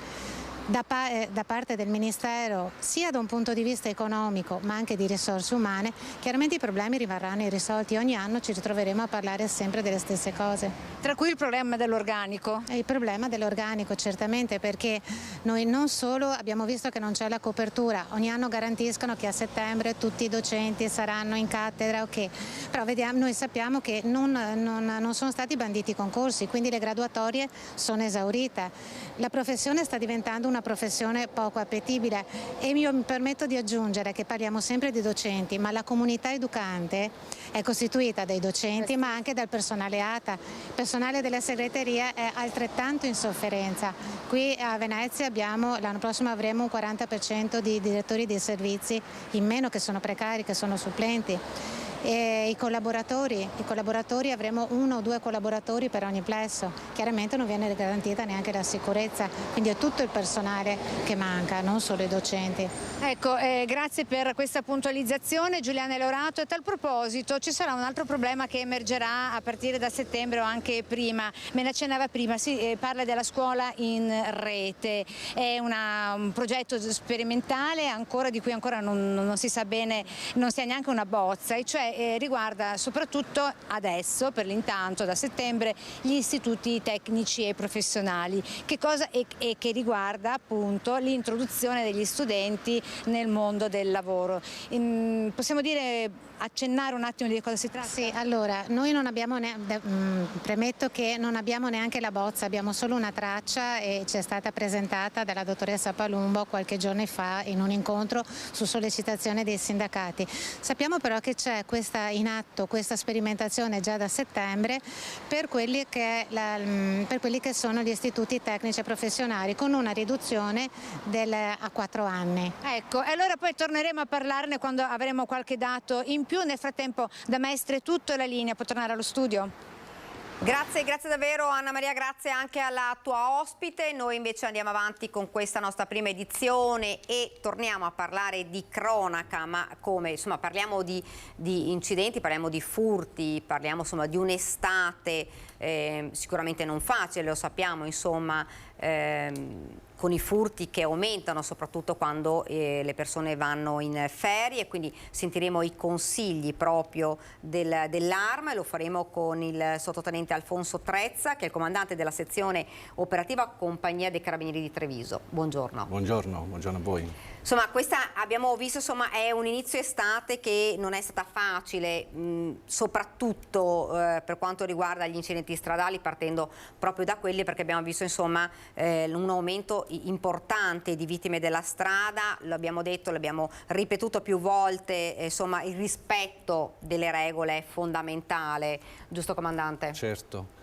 da parte del Ministero, sia da un punto di vista economico ma anche di risorse umane, chiaramente i problemi rimarranno irrisolti. Ogni anno ci ritroveremo a parlare sempre delle stesse cose. Tra cui il problema dell'organico? Il problema dell'organico, certamente, perché noi non solo abbiamo visto che non c'è la copertura, ogni anno garantiscono che a settembre tutti i docenti saranno in cattedra, ok, però noi sappiamo che non sono stati banditi i concorsi, quindi le graduatorie sono esaurite. La professione sta diventando una professione poco appetibile, e io mi permetto di aggiungere che parliamo sempre di docenti, ma la comunità educante è costituita dai docenti ma anche dal personale ATA. Il personale della segreteria è altrettanto in sofferenza. Qui a Venezia l'anno prossimo avremo un 40% di direttori di servizi in meno, che sono precari, che sono supplenti. E i collaboratori avremo 1 o 2 collaboratori per ogni plesso. Chiaramente non viene garantita neanche la sicurezza, quindi è tutto il personale che manca, non solo i docenti. Ecco, grazie per questa puntualizzazione Giuliana Leorato. E a tal proposito ci sarà un altro problema che emergerà a partire da settembre o anche prima. Me ne accennava prima, si parla della scuola in rete. È un progetto sperimentale di cui ancora non si sa bene, non si ha neanche una bozza, e cioè riguarda soprattutto adesso, per l'intanto da settembre, gli istituti tecnici e professionali, che riguarda appunto l'introduzione degli studenti nel mondo del lavoro. Possiamo accennare un attimo di cosa si tratta? Sì, allora, noi non abbiamo premetto che non abbiamo neanche la bozza, abbiamo solo una traccia, e ci è stata presentata dalla dottoressa Palumbo qualche giorno fa in un incontro su sollecitazione dei sindacati. Sappiamo però che c'è questa in atto questa sperimentazione già da settembre per quelli che sono gli istituti tecnici e professionali, con una riduzione a 4 anni. Ecco, e allora poi torneremo a parlarne quando avremo qualche dato in più. Nel frattempo da Mestre tutta la linea, può tornare allo studio. Grazie davvero Anna Maria, grazie anche alla tua ospite. Noi invece andiamo avanti con questa nostra prima edizione e torniamo a parlare di cronaca, ma come? Insomma, parliamo di incidenti, parliamo di furti, parliamo insomma di un'estate sicuramente non facile, lo sappiamo, insomma, con i furti che aumentano soprattutto quando le persone vanno in ferie, quindi sentiremo i consigli proprio dell'Arma e lo faremo con il sottotenente Alfonso Trezza, che è il comandante della sezione operativa Compagnia dei Carabinieri di Treviso. Buongiorno. Buongiorno a voi. Insomma, questa abbiamo visto, insomma, è un inizio estate che non è stata facile, soprattutto per quanto riguarda gli incidenti stradali, partendo proprio da quelli, perché abbiamo visto insomma un aumento importante di vittime della strada. Lo abbiamo detto, l'abbiamo ripetuto più volte, insomma il rispetto delle regole è fondamentale, giusto comandante? Certo.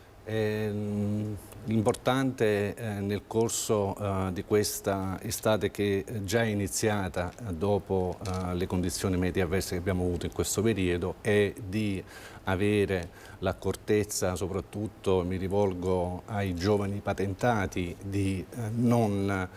L'importante nel corso di questa estate, che già è iniziata dopo le condizioni meteo avverse che abbiamo avuto in questo periodo, è di avere l'accortezza, soprattutto mi rivolgo ai giovani patentati, di non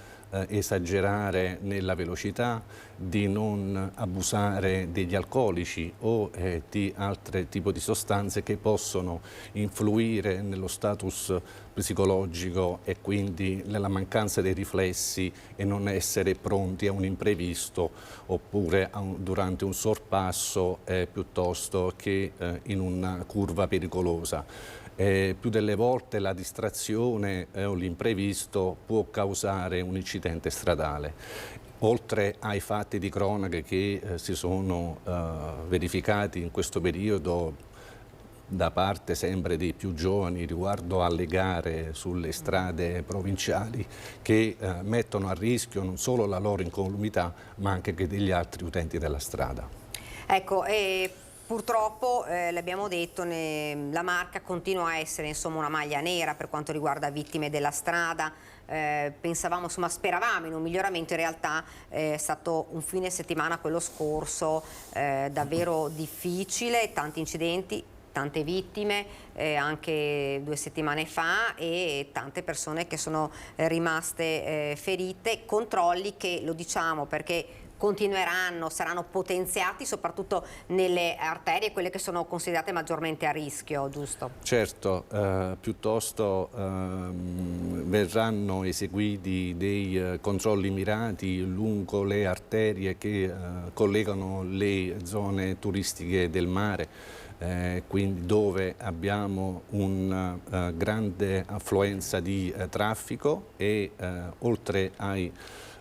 esagerare nella velocità, di non abusare degli alcolici o di altri tipi di sostanze che possono influire nello status psicologico e quindi nella mancanza dei riflessi e non essere pronti a un imprevisto oppure durante un sorpasso piuttosto che in una curva pericolosa. Più delle volte la distrazione o l'imprevisto può causare un incidente stradale. Oltre ai fatti di cronaca che si sono verificati in questo periodo da parte sempre dei più giovani riguardo alle gare sulle strade provinciali, che mettono a rischio non solo la loro incolumità ma anche degli altri utenti della strada. Ecco, purtroppo, l'abbiamo detto, la Marca continua a essere insomma una maglia nera per quanto riguarda vittime della strada. Pensavamo, insomma, speravamo in un miglioramento, in realtà è stato un fine settimana quello scorso davvero difficile, tanti incidenti, tante vittime, anche 2 settimane fa, e tante persone che sono rimaste ferite, controlli che, lo diciamo perché continueranno, saranno potenziati soprattutto nelle arterie, quelle che sono considerate maggiormente a rischio, giusto? Certo, piuttosto verranno eseguiti dei controlli mirati lungo le arterie che collegano le zone turistiche del mare, quindi dove abbiamo una grande affluenza di traffico e oltre ai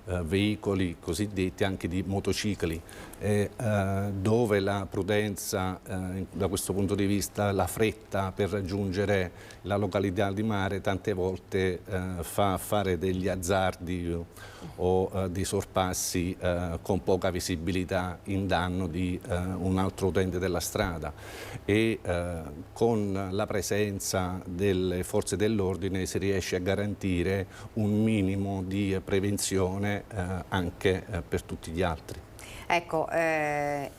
veicoli cosiddetti anche di motocicli, dove la prudenza da questo punto di vista, la fretta per raggiungere la località di mare tante volte fa fare degli azzardi o dei sorpassi con poca visibilità in danno di un altro utente della strada, e con la presenza delle forze dell'ordine si riesce a garantire un minimo di prevenzione anche per tutti gli altri. Ecco, è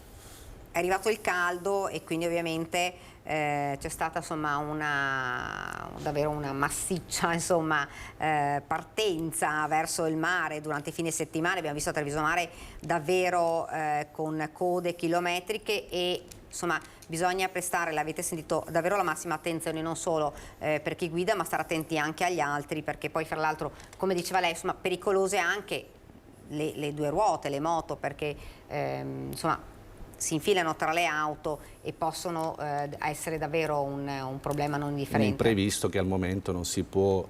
arrivato il caldo e quindi ovviamente c'è stata insomma davvero una massiccia insomma, partenza verso il mare durante i fine settimana. Abbiamo visto Treviso Mare davvero con code chilometriche e insomma bisogna prestare, l'avete sentito, davvero la massima attenzione non solo per chi guida, ma stare attenti anche agli altri, perché poi fra l'altro, come diceva lei, insomma pericolose anche le 2 ruote, le moto, perché insomma si infilano tra le auto e possono essere davvero un problema non indifferente. Un imprevisto che al momento non si può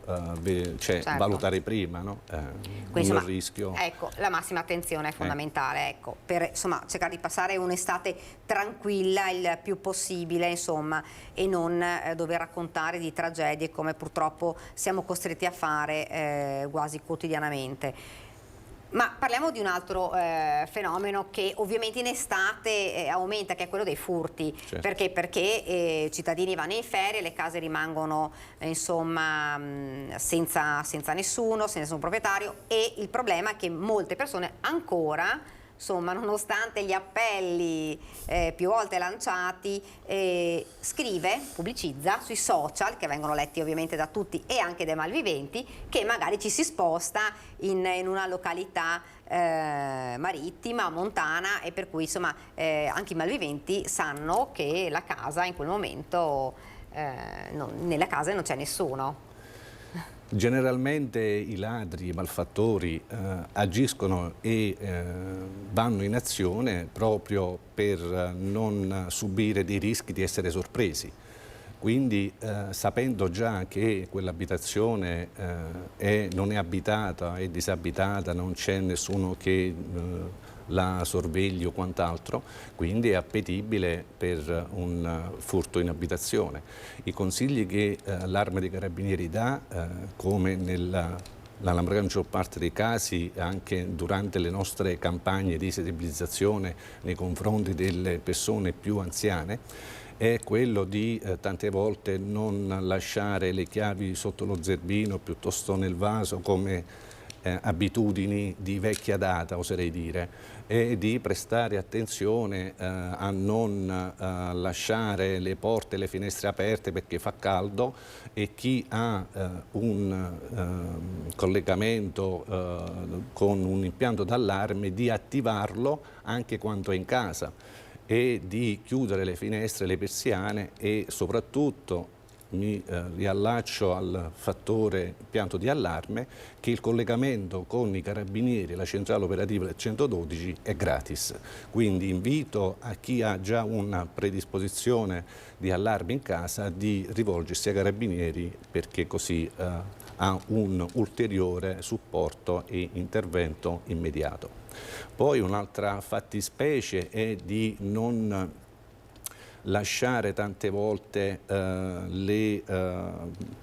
certo, valutare prima, no? Quindi, insomma, il rischio. Ecco, la massima attenzione è fondamentale, ecco, per insomma cercare di passare un'estate tranquilla il più possibile, insomma, e non dover raccontare di tragedie come purtroppo siamo costretti a fare quasi quotidianamente. Ma parliamo di un altro fenomeno che ovviamente in estate aumenta, che è quello dei furti. Certo. Perché cittadini vanno in ferie, le case rimangono insomma senza nessuno, senza nessun proprietario, e il problema è che molte persone ancora, insomma, nonostante gli appelli più volte lanciati, pubblicizza sui social, che vengono letti ovviamente da tutti e anche dai malviventi, che magari ci si sposta in una località marittima, montana, e per cui insomma anche i malviventi sanno che la casa in quel momento, nella casa non c'è nessuno. Generalmente i ladri, i malfattori agiscono e vanno in azione proprio per non subire dei rischi di essere sorpresi. Quindi sapendo già che quell'abitazione non è abitata, è disabitata, non c'è nessuno che la sorvegli o quant'altro, quindi è appetibile per un furto in abitazione. I consigli che l'Arma dei Carabinieri dà, come nella maggior parte dei casi, anche durante le nostre campagne di sensibilizzazione nei confronti delle persone più anziane, è quello di tante volte non lasciare le chiavi sotto lo zerbino, piuttosto nel vaso, come abitudini di vecchia data, oserei dire, e di prestare attenzione a non lasciare le porte e le finestre aperte perché fa caldo, e chi ha un collegamento con un impianto d'allarme di attivarlo anche quando è in casa, e di chiudere le finestre e le persiane, e soprattutto mi riallaccio al fattore impianto di allarme, che il collegamento con i carabinieri e la centrale operativa del 112 è gratis. Quindi invito a chi ha già una predisposizione di allarme in casa di rivolgersi ai carabinieri, perché così ha un ulteriore supporto e intervento immediato. Poi un'altra fattispecie è di non lasciare tante volte le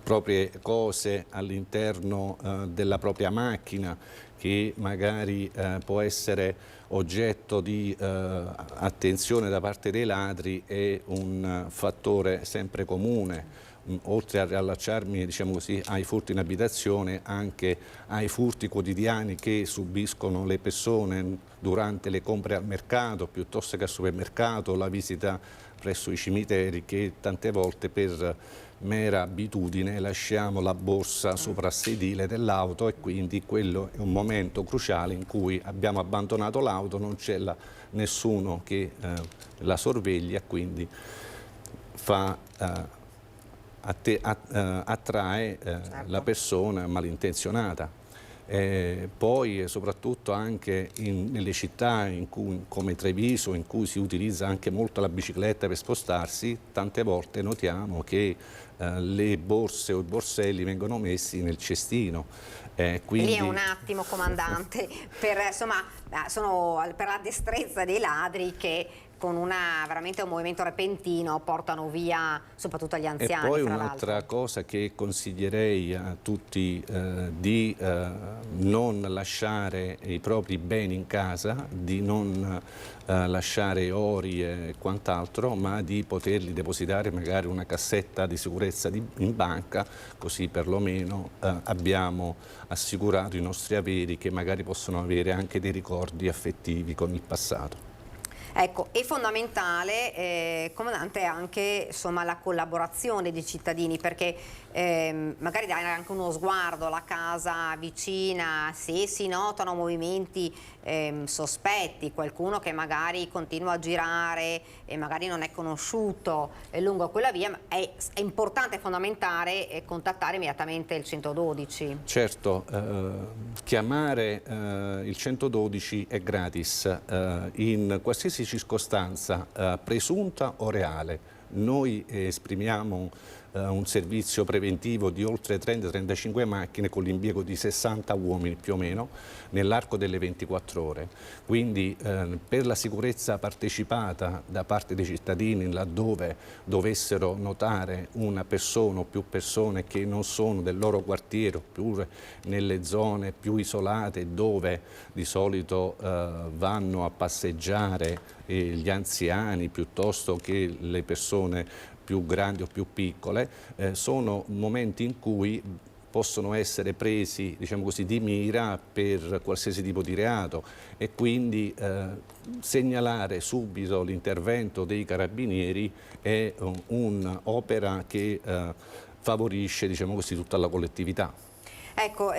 proprie cose all'interno della propria macchina, che magari può essere oggetto di attenzione da parte dei ladri. È un fattore sempre comune, oltre a riallacciarmi, diciamo così, ai furti in abitazione, anche ai furti quotidiani che subiscono le persone durante le compere al mercato, piuttosto che al supermercato, la visita presso i cimiteri, che tante volte per mera abitudine lasciamo la borsa sopra il sedile dell'auto, e quindi quello è un momento cruciale in cui abbiamo abbandonato l'auto, non c'è nessuno che la sorveglia, quindi attrae la persona malintenzionata. Poi soprattutto anche nelle città come Treviso, in cui si utilizza anche molto la bicicletta per spostarsi, tante volte notiamo che le borse o i borselli vengono messi nel cestino. Quindi... Lì è un attimo, comandante, per la destrezza dei ladri, che con veramente un movimento repentino portano via soprattutto gli anziani. E poi un'altra cosa che consiglierei a tutti, di non lasciare i propri beni in casa, di non lasciare ori e quant'altro, ma di poterli depositare magari una cassetta di sicurezza in banca, così perlomeno abbiamo assicurato i nostri averi, che magari possono avere anche dei ricordi affettivi con il passato. Ecco, è fondamentale, comandante, anche insomma, la collaborazione dei cittadini, perché magari dare anche uno sguardo alla casa vicina, se si notano movimenti sospetti, qualcuno che magari continua a girare e magari non è conosciuto lungo quella via, è importante e fondamentale contattare immediatamente il 112. Certo, chiamare il 112 è gratis in qualsiasi circostanza, presunta o reale. Noi esprimiamo un servizio preventivo di oltre 30-35 macchine con l'impiego di 60 uomini più o meno nell'arco delle 24 ore. Quindi per la sicurezza partecipata da parte dei cittadini, laddove dovessero notare una persona o più persone che non sono del loro quartiere oppure nelle zone più isolate dove di solito vanno a passeggiare gli anziani piuttosto che le persone più grandi o più piccole, sono momenti in cui possono essere presi, diciamo così, di mira per qualsiasi tipo di reato e quindi segnalare subito l'intervento dei carabinieri è un'opera che favorisce, diciamo così, tutta la collettività. Ecco,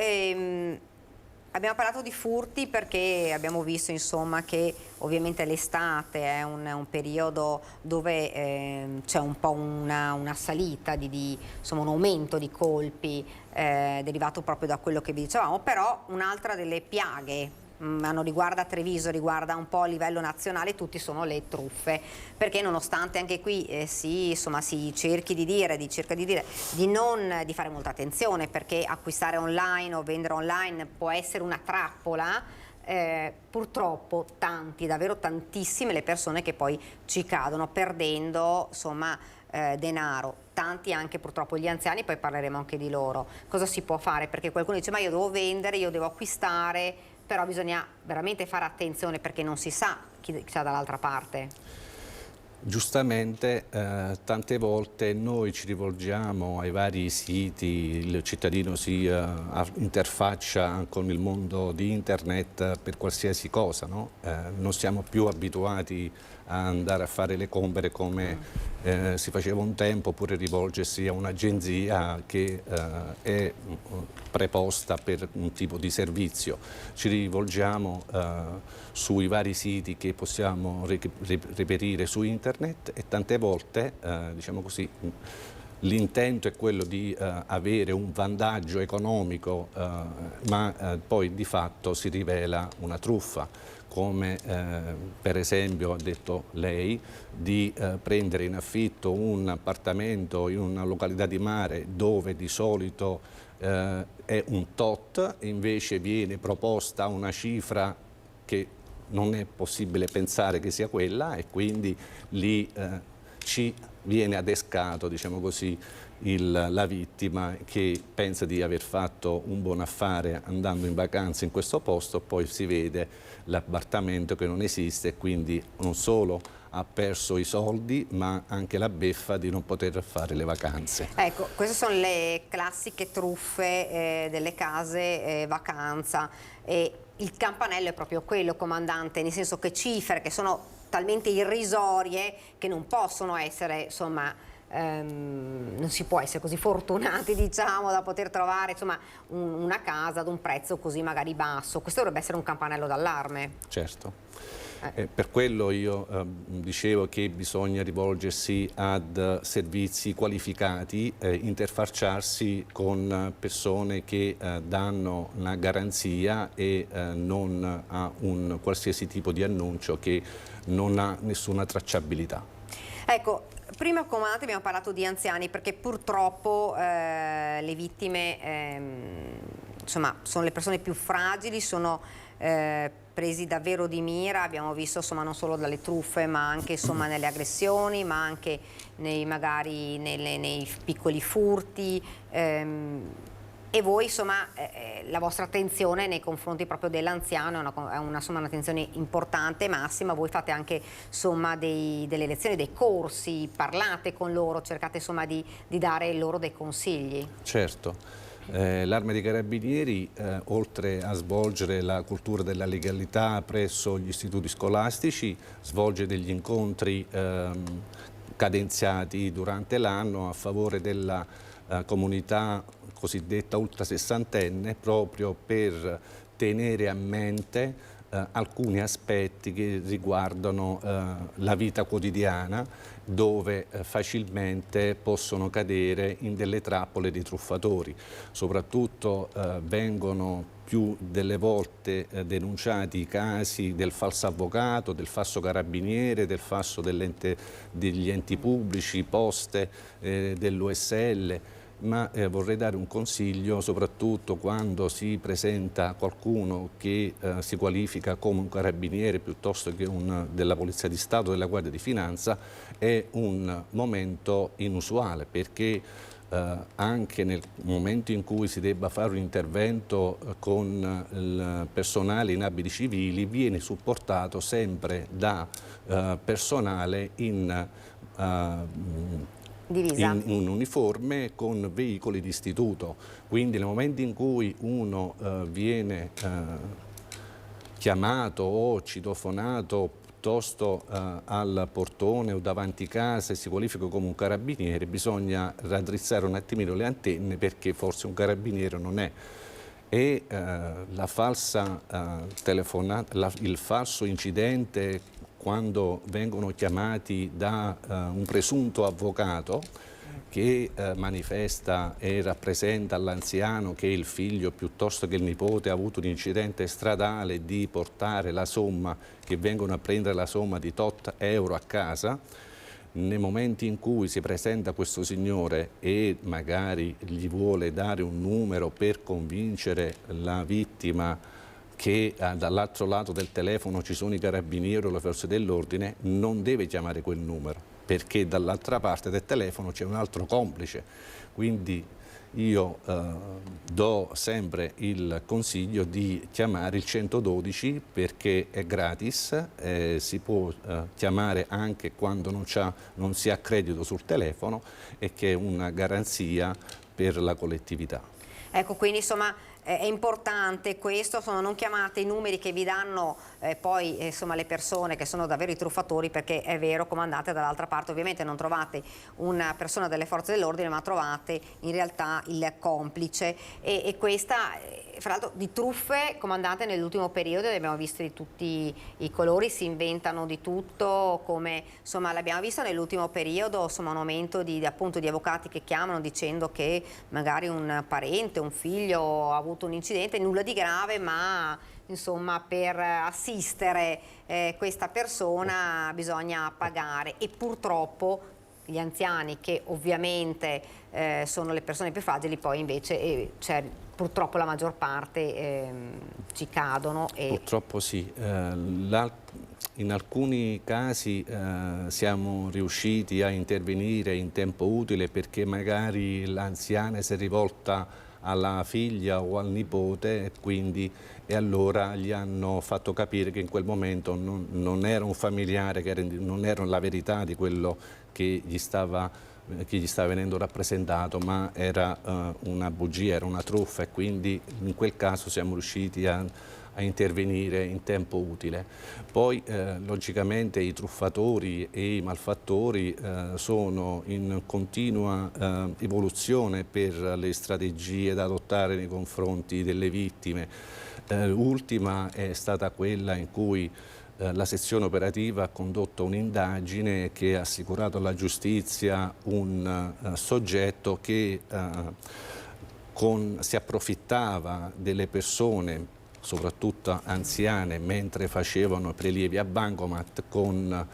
abbiamo parlato di furti perché abbiamo visto insomma che ovviamente l'estate è un periodo dove c'è un po' una salita, insomma un aumento di colpi derivato proprio da quello che vi dicevamo, però un'altra delle piaghe riguarda Treviso, riguarda un po' a livello nazionale, tutti sono le truffe, perché nonostante anche qui si cerchi di dire di fare molta attenzione, perché acquistare online o vendere online può essere una trappola, purtroppo davvero tantissime le persone che poi ci cadono perdendo insomma denaro, tanti anche purtroppo gli anziani, poi parleremo anche di loro. Cosa si può fare? Perché qualcuno dice ma io devo vendere, io devo acquistare, però bisogna veramente fare attenzione perché non si sa chi c'è dall'altra parte. Giustamente tante volte noi ci rivolgiamo ai vari siti, il cittadino si interfaccia con il mondo di internet per qualsiasi cosa, no? Non siamo più abituati a andare a fare le compere come si faceva un tempo, oppure rivolgersi a un'agenzia che è preposta per un tipo di servizio. Ci rivolgiamo sui vari siti che possiamo reperire su internet e tante volte, diciamo così, l'intento è quello di avere un vantaggio economico, ma poi di fatto si rivela una truffa, come per esempio ha detto lei, di prendere in affitto un appartamento in una località di mare dove di solito è un tot, invece viene proposta una cifra che non è possibile pensare che sia quella e quindi lì ci viene adescato, diciamo così, la vittima che pensa di aver fatto un buon affare andando in vacanza in questo posto, poi si vede l'appartamento che non esiste e quindi non solo ha perso i soldi ma anche la beffa di non poter fare le vacanze. Ecco, queste sono le classiche truffe delle case vacanza e il campanello è proprio quello, comandante, nel senso che cifre che sono talmente irrisorie che non possono essere, insomma, non si può essere così fortunati, diciamo, da poter trovare insomma una casa ad un prezzo così magari basso. Questo dovrebbe essere un campanello d'allarme. Certo. Per quello io dicevo che bisogna rivolgersi ad servizi qualificati, interfacciarsi con persone che danno una garanzia e non a un qualsiasi tipo di annuncio che non ha nessuna tracciabilità. Ecco, prima, comandante, abbiamo parlato di anziani perché purtroppo le vittime insomma, sono le persone più fragili, sono presi davvero di mira, abbiamo visto insomma, non solo dalle truffe ma anche insomma, nelle aggressioni, ma anche magari nei piccoli furti. E voi, insomma, la vostra attenzione nei confronti proprio dell'anziano è un'attenzione importante, massima. Voi fate anche insomma, delle lezioni, dei corsi, parlate con loro, cercate insomma, di dare loro dei consigli. Certo. L'Arma dei Carabinieri, oltre a svolgere la cultura della legalità presso gli istituti scolastici, svolge degli incontri cadenziati durante l'anno a favore della comunità cosiddetta ultrasessantenne, proprio per tenere a mente alcuni aspetti che riguardano la vita quotidiana, dove facilmente possono cadere in delle trappole di truffatori. Soprattutto vengono più delle volte denunciati i casi del falso avvocato, del falso carabiniere, del falso degli enti pubblici, poste, dell'USL. Ma vorrei dare un consiglio, soprattutto quando si presenta qualcuno che si qualifica come un carabiniere piuttosto che della Polizia di Stato, della Guardia di Finanza, è un momento inusuale, perché anche nel momento in cui si debba fare un intervento con il personale in abiti civili, viene supportato sempre da personale in un uniforme con veicoli di istituto. Quindi nel momento in cui uno viene chiamato o citofonato piuttosto al portone o davanti casa e si qualifica come un carabiniere, bisogna raddrizzare un attimino le antenne, perché forse un carabiniere non è. E la falsa telefonata, il falso incidente quando vengono chiamati da un presunto avvocato che manifesta e rappresenta all'anziano che il figlio piuttosto che il nipote ha avuto un incidente stradale, di portare la somma, che vengono a prendere la somma di tot euro a casa. Nei momenti in cui si presenta questo signore e magari gli vuole dare un numero per convincere la vittima che dall'altro lato del telefono ci sono i carabinieri o le forze dell'ordine, non deve chiamare quel numero, perché dall'altra parte del telefono c'è un altro complice. Quindi io do sempre il consiglio di chiamare il 112, perché è gratis, si può chiamare anche quando non si ha credito sul telefono, e che è una garanzia per la collettività. Ecco, quindi insomma è importante questo, non chiamate i numeri che vi danno poi insomma le persone che sono davvero i truffatori, perché è vero, comandate dall'altra parte, ovviamente non trovate una persona delle forze dell'ordine, ma trovate in realtà il complice, e questa fra l'altro di truffe, comandante, nell'ultimo periodo ne abbiamo viste di tutti i colori, si inventano di tutto, come insomma l'abbiamo visto nell'ultimo periodo, insomma un aumento appunto di avvocati che chiamano dicendo che magari un parente, un figlio ha avuto un incidente, nulla di grave, ma insomma per assistere questa persona bisogna pagare, e purtroppo gli anziani, che ovviamente sono le persone più fragili, poi invece purtroppo la maggior parte ci cadono. Purtroppo sì, in alcuni casi siamo riusciti a intervenire in tempo utile, perché magari l'anziana si è rivolta alla figlia o al nipote, e allora gli hanno fatto capire che in quel momento non era un familiare, non era la verità di quello che gli stava venendo rappresentato, ma era una bugia, era una truffa, e quindi in quel caso siamo riusciti a intervenire in tempo utile. Poi logicamente i truffatori e i malfattori sono in continua evoluzione per le strategie da adottare nei confronti delle vittime. Ultima è stata quella in cui la sezione operativa ha condotto un'indagine che ha assicurato alla giustizia un soggetto che si approfittava delle persone, soprattutto anziane, mentre facevano prelievi a bancomat, con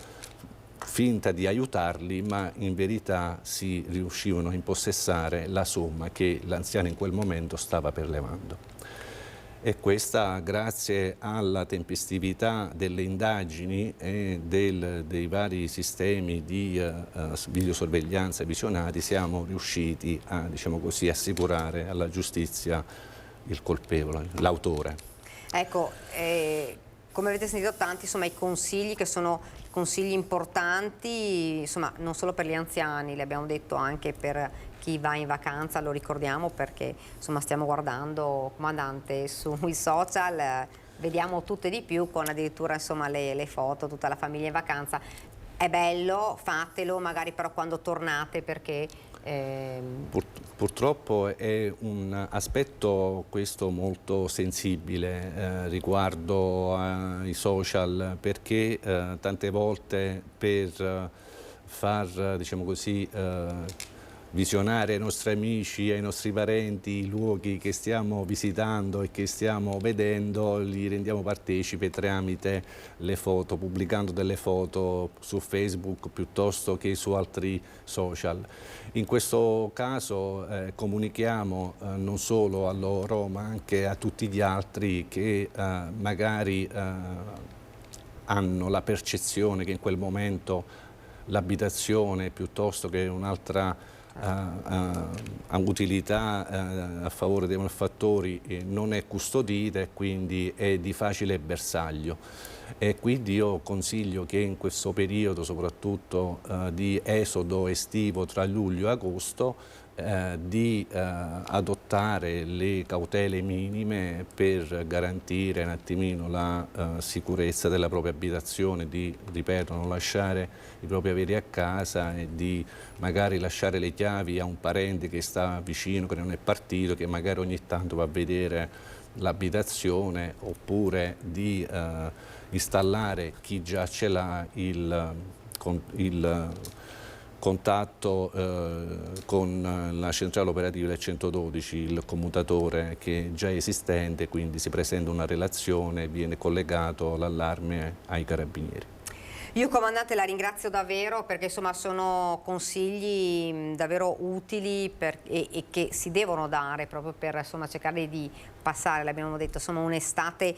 finta di aiutarli, ma in verità si riuscivano a impossessare la somma che l'anziano in quel momento stava prelevando. E questa, grazie alla tempestività delle indagini e dei vari sistemi di videosorveglianza visionati, siamo riusciti a, diciamo così, assicurare alla giustizia il colpevole, l'autore. Ecco, come avete sentito tanti, insomma, i consigli che sono consigli importanti, insomma, non solo per gli anziani, li abbiamo detto anche per chi va in vacanza, lo ricordiamo perché insomma stiamo guardando, comandante, sui social, vediamo tutto e di più, con addirittura insomma le foto, tutta la famiglia in vacanza. È bello, fatelo, magari però quando tornate, perché Purtroppo è un aspetto questo molto sensibile riguardo ai social, perché tante volte per far, diciamo così, visionare ai nostri amici, ai nostri parenti i luoghi che stiamo visitando e che stiamo vedendo, li rendiamo partecipi tramite le foto, pubblicando delle foto su Facebook piuttosto che su altri social. In questo caso comunichiamo non solo a loro ma anche a tutti gli altri che magari hanno la percezione che in quel momento l'abitazione piuttosto che un'altra utilità a favore dei malfattori non è custodita e quindi è di facile bersaglio. E quindi io consiglio che in questo periodo, soprattutto di esodo estivo tra luglio e agosto, di adottare le cautele minime per garantire un attimino la sicurezza della propria abitazione, di, ripeto, non lasciare i propri averi a casa e di magari lasciare le chiavi a un parente che sta vicino, che non è partito, che magari ogni tanto va a vedere l'abitazione, oppure di installare, chi già ce l'ha, il contatto con la centrale operativa del 112, il commutatore che è già esistente, quindi si presenta una relazione e viene collegato l'allarme ai carabinieri. Io comandante la ringrazio davvero, perché insomma sono consigli davvero utili e che si devono dare proprio per insomma cercare di passare, l'abbiamo detto, insomma un'estate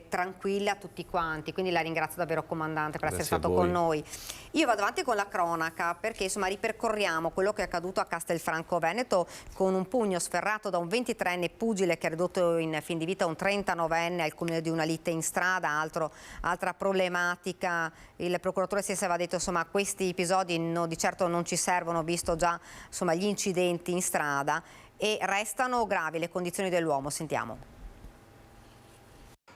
tranquilla tutti quanti, quindi la ringrazio davvero comandante per essere stato con noi. Io vado avanti con la cronaca perché insomma ripercorriamo quello che è accaduto a Castelfranco Veneto, con un pugno sferrato da un 23enne pugile che ha ridotto in fin di vita un 39enne al culmine di una lite in strada, altra problematica. Il procuratore stesso aveva detto insomma questi episodi di certo non ci servono, visto già insomma gli incidenti in strada, e restano gravi le condizioni dell'uomo. Sentiamo.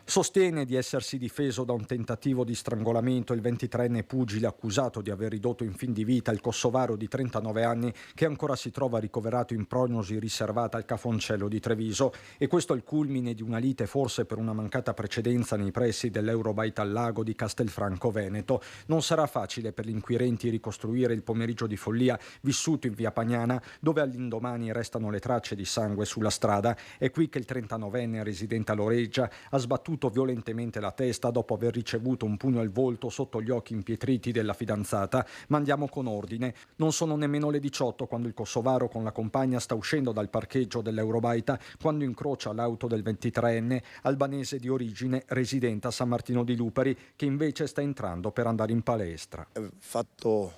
Sostiene di essersi difeso da un tentativo di strangolamento il 23enne pugile accusato di aver ridotto in fin di vita il kosovaro di 39 anni che ancora si trova ricoverato in prognosi riservata al Cafoncello di Treviso, e questo è il culmine di una lite forse per una mancata precedenza nei pressi dell'Eurobaita al lago di Castelfranco Veneto. Non sarà facile per gli inquirenti ricostruire il pomeriggio di follia vissuto in via Pagnana, dove all'indomani restano le tracce di sangue sulla strada. È qui che il 39enne residente a Loreggia ha sbattuto violentemente la testa dopo aver ricevuto un pugno al volto sotto gli occhi impietriti della fidanzata. Ma andiamo con ordine. Non sono nemmeno le 18 quando il kosovaro con la compagna sta uscendo dal parcheggio dell'Eurobaita, quando incrocia l'auto del 23enne albanese di origine residente a San Martino di Luperi, che invece sta entrando per andare in palestra. Fatto una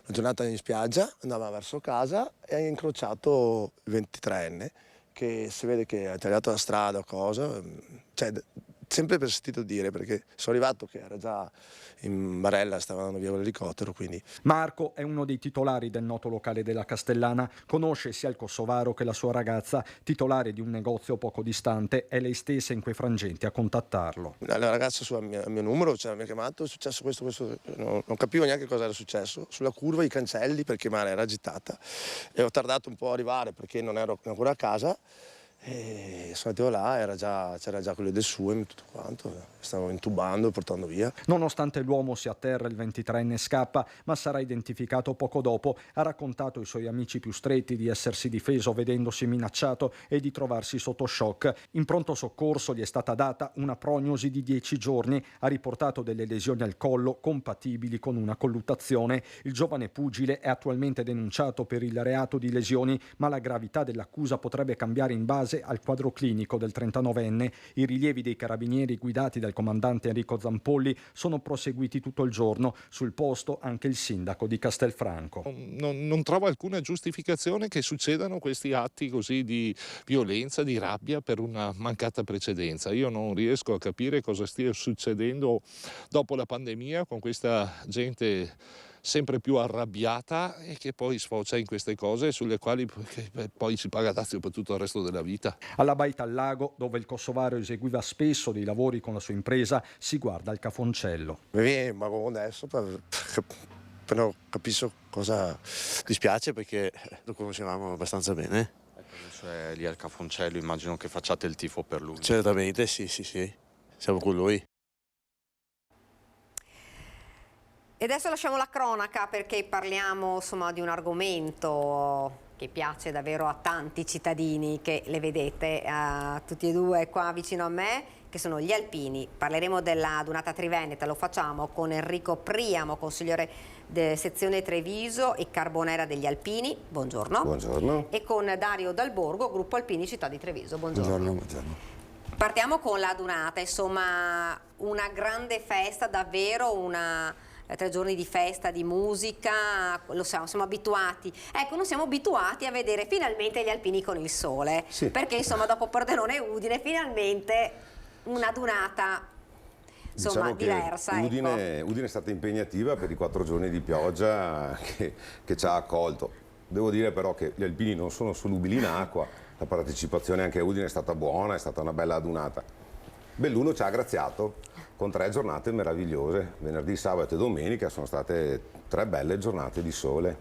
giornata in spiaggia, andava verso casa e ha incrociato il 23enne che si vede che ha tagliato la strada o cosa, cioè sempre per sentito dire, perché sono arrivato che era già in barella, stava andando via con l'elicottero. Quindi Marco è uno dei titolari del noto locale della Castellana, conosce sia il kosovaro che la sua ragazza, titolare di un negozio poco distante, è lei stessa in quei frangenti a contattarlo. La ragazza al mio numero, cioè, mi ha chiamato, è successo questo, non capivo neanche cosa era successo, sulla curva i cancelli perché male era agitata, e ho tardato un po' a arrivare perché non ero ancora a casa. E sono andato là, c'era già quello del SUEM e tutto quanto, stavo intubando e portando via. Nonostante l'uomo sia a terra, il 23enne scappa, ma sarà identificato poco dopo. Ha raccontato ai suoi amici più stretti di essersi difeso vedendosi minacciato e di trovarsi sotto shock. In pronto soccorso gli è stata data una prognosi di 10 giorni. Ha riportato delle lesioni al collo compatibili con una colluttazione. Il giovane pugile è attualmente denunciato per il reato di lesioni, ma la gravità dell'accusa potrebbe cambiare in base al quadro clinico del 39enne. I rilievi dei carabinieri guidati dal comandante Enrico Zampolli sono proseguiti tutto il giorno. Sul posto anche il sindaco di Castelfranco. Non trovo alcuna giustificazione che succedano questi atti così di violenza, di rabbia per una mancata precedenza. Io non riesco a capire cosa stia succedendo dopo la pandemia con questa gente sempre più arrabbiata e che poi sfocia in queste cose sulle quali poi si paga dazio per tutto il resto della vita. Alla Baita al Lago, dove il kosovaro eseguiva spesso dei lavori con la sua impresa, si guarda il Cafoncello. Mi vengo adesso per però capisco cosa dispiace perché lo conoscevamo abbastanza bene. Adesso è lì al Cafoncello, immagino che facciate il tifo per lui. Certamente, sì, siamo con lui. E adesso lasciamo la cronaca perché parliamo insomma di un argomento che piace davvero a tanti cittadini che le vedete tutti e due qua vicino a me, che sono gli alpini. Parleremo della Dunata Triveneta, lo facciamo con Enrico Priamo, consigliere sezione Treviso e Carbonera degli Alpini. Buongiorno. Buongiorno. E con Dario Dalborgo, gruppo Alpini Città di Treviso. Buongiorno. Buongiorno. Partiamo con la Dunata, insomma una grande festa, davvero 3 giorni di festa, di musica, lo siamo abituati. Ecco, non siamo abituati a vedere finalmente gli alpini con il sole, sì. Perché insomma dopo Pordenone e Udine finalmente una Dunata insomma diversa. Udine è stata impegnativa per i 4 giorni di pioggia che ci ha accolto. Devo dire però che gli alpini non sono solubili in acqua, la partecipazione anche a Udine è stata buona, è stata una bella Dunata. Belluno ci ha graziato con 3 giornate meravigliose, venerdì, sabato e domenica sono state 3 belle giornate di sole.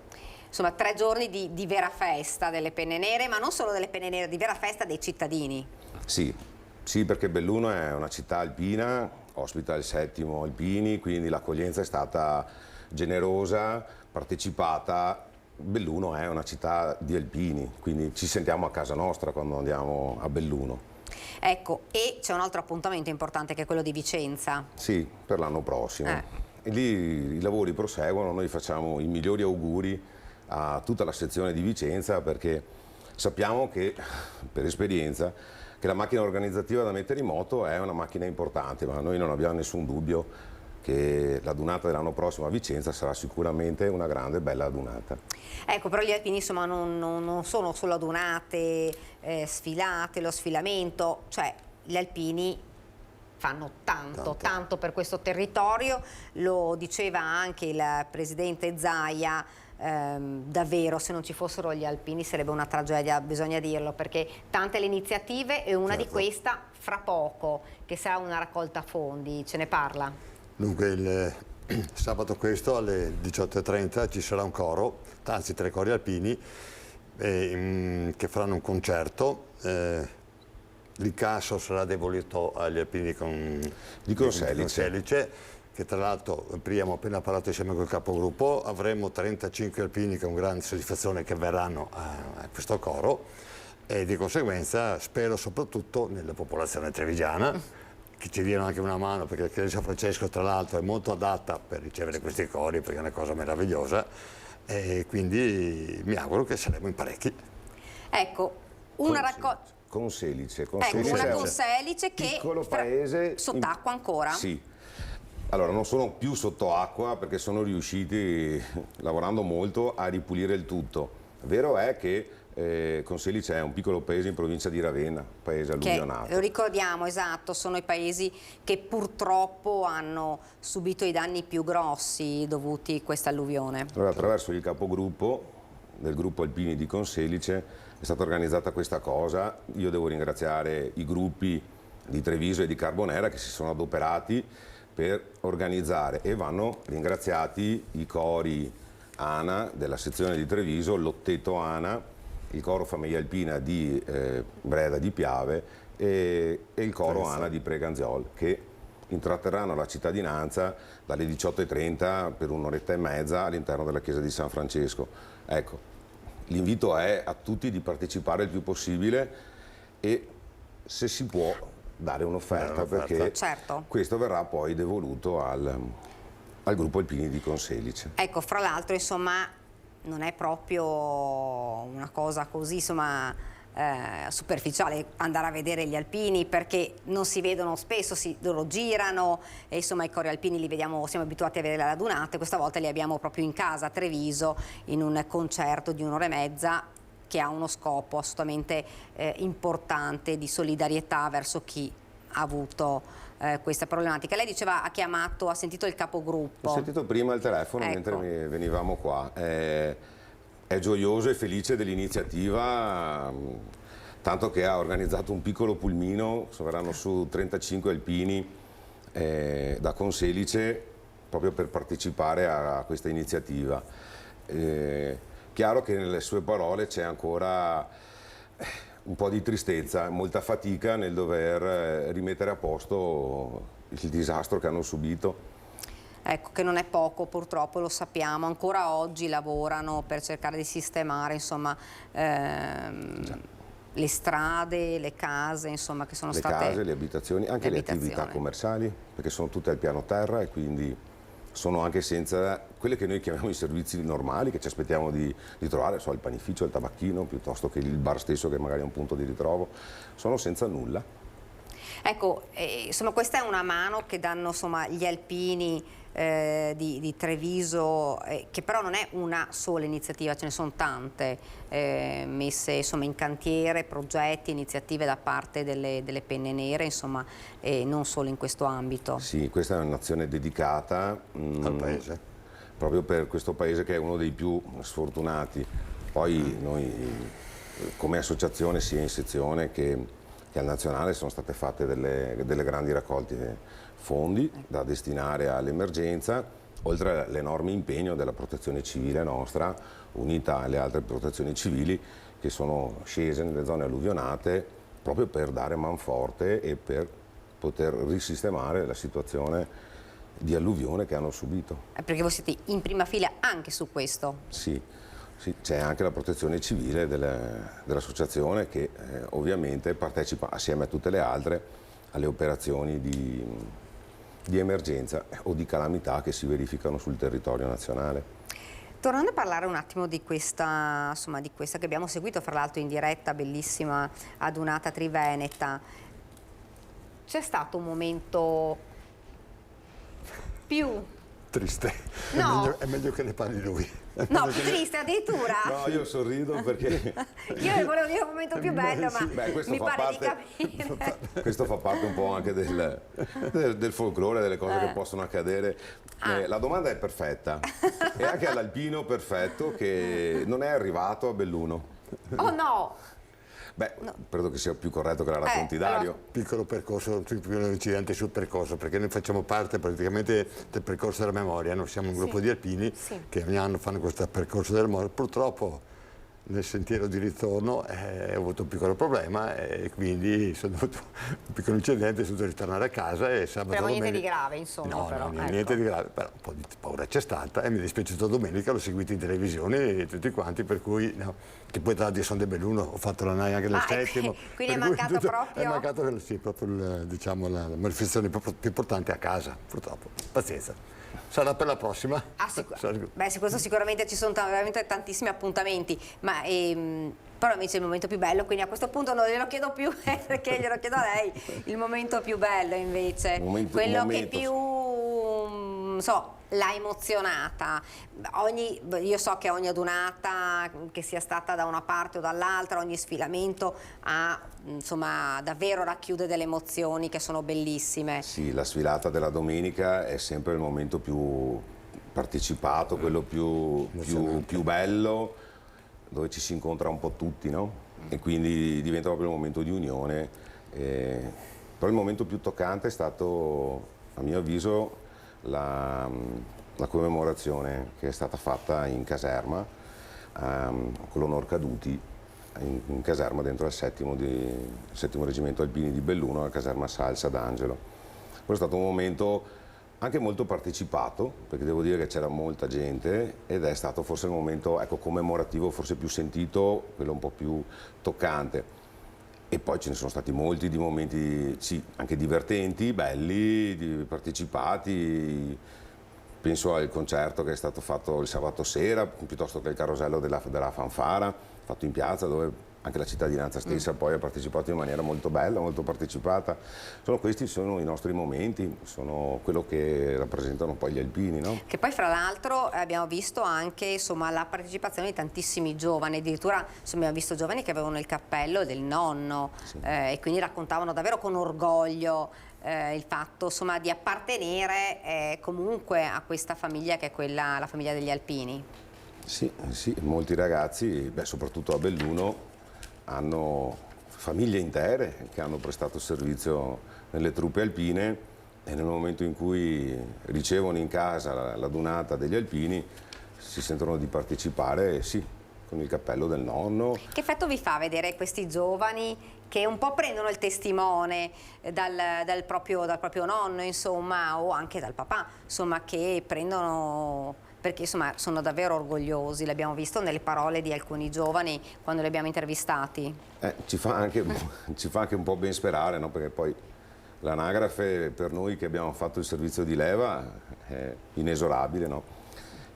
Insomma 3 giorni di vera festa delle penne nere, ma non solo delle penne nere, di vera festa dei cittadini. Sì, perché Belluno è una città alpina, ospita il 7° Alpini, quindi l'accoglienza è stata generosa, partecipata. Belluno è una città di alpini, quindi ci sentiamo a casa nostra quando andiamo a Belluno. Ecco, e c'è un altro appuntamento importante che è quello di Vicenza. Sì, per l'anno prossimo. E lì i lavori proseguono, noi facciamo i migliori auguri a tutta la sezione di Vicenza perché sappiamo che, per esperienza, che la macchina organizzativa da mettere in moto è una macchina importante, ma noi non abbiamo nessun dubbio che la Dunata dell'anno prossimo a Vicenza sarà sicuramente una grande e bella Dunata. Ecco, però gli alpini insomma non sono solo Dunate, sfilate, lo sfilamento, cioè gli alpini fanno tanto per questo territorio, lo diceva anche il presidente Zaia, davvero se non ci fossero gli alpini sarebbe una tragedia, bisogna dirlo, perché tante le iniziative e una di questa fra poco, che sarà una raccolta fondi, ce ne parla? Dunque il sabato questo alle 18:30 ci sarà un coro, anzi 3 cori alpini che faranno un concerto. L'incasso sarà devoluto agli alpini di Conselice, che tra l'altro abbiamo appena parlato insieme col capogruppo, avremo 35 alpini con grande soddisfazione che verranno a questo coro e di conseguenza spero soprattutto nella popolazione trevigiana che ci diano anche una mano, perché la Chiesa di San Francesco tra l'altro è molto adatta per ricevere questi cori, perché è una cosa meravigliosa e quindi mi auguro che saremo in parecchi. Ecco, una raccolta... Conselice una Conselice che piccolo paese sott'acqua ancora. Sì. Allora non sono più sottoacqua perché sono riusciti, lavorando molto, a ripulire il tutto. Vero è che Conselice è un piccolo paese in provincia di Ravenna, paese alluvionato. Lo ricordiamo, esatto, sono i paesi che purtroppo hanno subito i danni più grossi dovuti a questa alluvione. Allora, attraverso il capogruppo del gruppo Alpini di Conselice è stata organizzata questa cosa. Io devo ringraziare i gruppi di Treviso e di Carbonera che si sono adoperati per organizzare, e vanno ringraziati i cori ANA della sezione di Treviso, l'Otteto ANA, il coro Famiglia Alpina di Breda di Piave e il coro ANA di Preganziol, che intratterranno la cittadinanza dalle 18:30 per un'oretta e mezza all'interno della chiesa di San Francesco. Ecco, l'invito è a tutti di partecipare il più possibile e, se si può, dare un'offerta, perché questo verrà poi devoluto al gruppo Alpini di Conselice. Ecco, fra l'altro, insomma, non è proprio una cosa così, insomma, superficiale andare a vedere gli alpini, perché non si vedono spesso, loro girano e insomma i cori alpini li vediamo, siamo abituati a vedere alla Dunata, questa volta li abbiamo proprio in casa a Treviso in un concerto di 1 ora e mezza che ha uno scopo assolutamente importante di solidarietà verso chi ha avuto questa problematica. Lei diceva ha sentito il capogruppo. Ho sentito prima il telefono, ecco, mentre venivamo qua. È gioioso e felice dell'iniziativa, tanto che ha organizzato un piccolo pulmino, verranno su 35 alpini da Conselice proprio per partecipare a questa iniziativa. Chiaro che nelle sue parole c'è ancora un po' di tristezza, molta fatica nel dover rimettere a posto il disastro che hanno subito. Ecco, che non è poco, purtroppo lo sappiamo, ancora oggi lavorano per cercare di sistemare, insomma, le strade, le case, insomma, che sono state... Le case, le abitazioni, anche le attività commerciali, perché sono tutte al piano terra e quindi sono anche senza quelle che noi chiamiamo i servizi normali, che ci aspettiamo di trovare, il panificio, il tabacchino, piuttosto che il bar stesso, che magari è un punto di ritrovo, sono senza nulla. Ecco, insomma, questa è una mano che danno, insomma, gli alpini di Treviso, che però non è una sola iniziativa, ce ne sono tante messe, insomma, in cantiere, progetti, iniziative da parte delle Penne Nere, insomma, non solo in questo ambito. Sì, questa è un'azione dedicata al paese, proprio per questo paese che è uno dei più sfortunati. Poi noi come associazione, sia in sezione che al nazionale, sono state fatte delle grandi raccolte fondi da destinare all'emergenza, oltre all'enorme impegno della protezione civile nostra, unita alle altre protezioni civili che sono scese nelle zone alluvionate proprio per dare manforte e per poter risistemare la situazione di alluvione che hanno subito. Perché voi siete in prima fila anche su questo? Sì, c'è anche la protezione civile dell'associazione che ovviamente partecipa assieme a tutte le altre alle operazioni di emergenza o di calamità che si verificano sul territorio nazionale. Tornando a parlare un attimo di questa, insomma, di questa che abbiamo seguito, fra l'altro in diretta, bellissima adunata triveneta, c'è stato un momento più... Triste, no. È meglio che ne parli lui. No, più triste addirittura? No, io sorrido perché... Io volevo dire un momento più bello, ma mi pare di capire. Questo fa parte un po' anche del folklore, delle cose che possono accadere. La domanda è perfetta, e anche all'alpino perfetto che non è arrivato a Belluno. Oh no! Beh, credo che sia più corretto che la racconti Dario. Allora, piccolo percorso, un piccolo incidente sul percorso, perché noi facciamo parte praticamente del percorso della memoria, noi siamo un gruppo di alpini che ogni anno fanno questo percorso della memoria. Purtroppo nel sentiero di ritorno ho avuto un piccolo problema e quindi sono avuto un piccolo incidente, sono dovuto ritornare a casa e sabato però niente di grave, insomma. No, però, niente di grave, però un po' di paura c'è stata e mi è dispiaciuto domenica, l'ho seguito in televisione e tutti quanti, per cui che poi tra l'altro sono di Belluno, ho fatto la NAI anche del settimo. Quindi è mancato proprio? È mancato proprio diciamo, la manifestazione più importante a casa, purtroppo. Pazienza. Sarà per la prossima? Beh, su questo sicuramente ci sono veramente tantissimi appuntamenti, ma però invece il momento più bello, quindi a questo punto non glielo chiedo più perché glielo chiedo a lei, il momento più bello invece, quello che più, l'ha emozionata. Io so che ogni adunata, che sia stata da una parte o dall'altra, ogni sfilamento insomma, davvero racchiude delle emozioni che sono bellissime. Sì, la sfilata della domenica è sempre il momento più partecipato, quello più bello, dove ci si incontra un po' tutti, no? E quindi diventa proprio il momento di unione. Però il momento più toccante è stato, a mio avviso, la commemorazione che è stata fatta in caserma con l'onor caduti in caserma dentro al settimo reggimento alpini di Belluno, alla caserma Salsa d'Angelo. Quello è stato un momento anche molto partecipato, perché devo dire che c'era molta gente ed è stato forse il momento commemorativo forse più sentito, quello un po' più toccante. E poi ce ne sono stati molti di momenti, sì, anche divertenti, belli, partecipati. Penso al concerto che è stato fatto il sabato sera, piuttosto che il carosello della fanfara, fatto in piazza, dove anche la cittadinanza stessa poi ha partecipato in maniera molto bella, molto partecipata. Questi sono i nostri momenti, sono quello che rappresentano poi gli alpini, no? Che poi fra l'altro abbiamo visto anche, insomma, la partecipazione di tantissimi giovani, addirittura abbiamo visto giovani che avevano il cappello del nonno, e quindi raccontavano davvero con orgoglio il fatto, insomma, di appartenere comunque a questa famiglia che è la famiglia degli alpini. Sì, molti ragazzi, soprattutto a Belluno, hanno famiglie intere che hanno prestato servizio nelle truppe alpine e nel momento in cui ricevono in casa la donata degli alpini si sentono di partecipare, sì, con il cappello del nonno. Che effetto vi fa vedere questi giovani che un po' prendono il testimone dal proprio nonno, insomma, o anche dal papà, insomma, che prendono, perché insomma sono davvero orgogliosi, l'abbiamo visto nelle parole di alcuni giovani quando li abbiamo intervistati. Ci fa anche un po' ben sperare, no? Perché poi l'anagrafe per noi che abbiamo fatto il servizio di leva è inesorabile, no?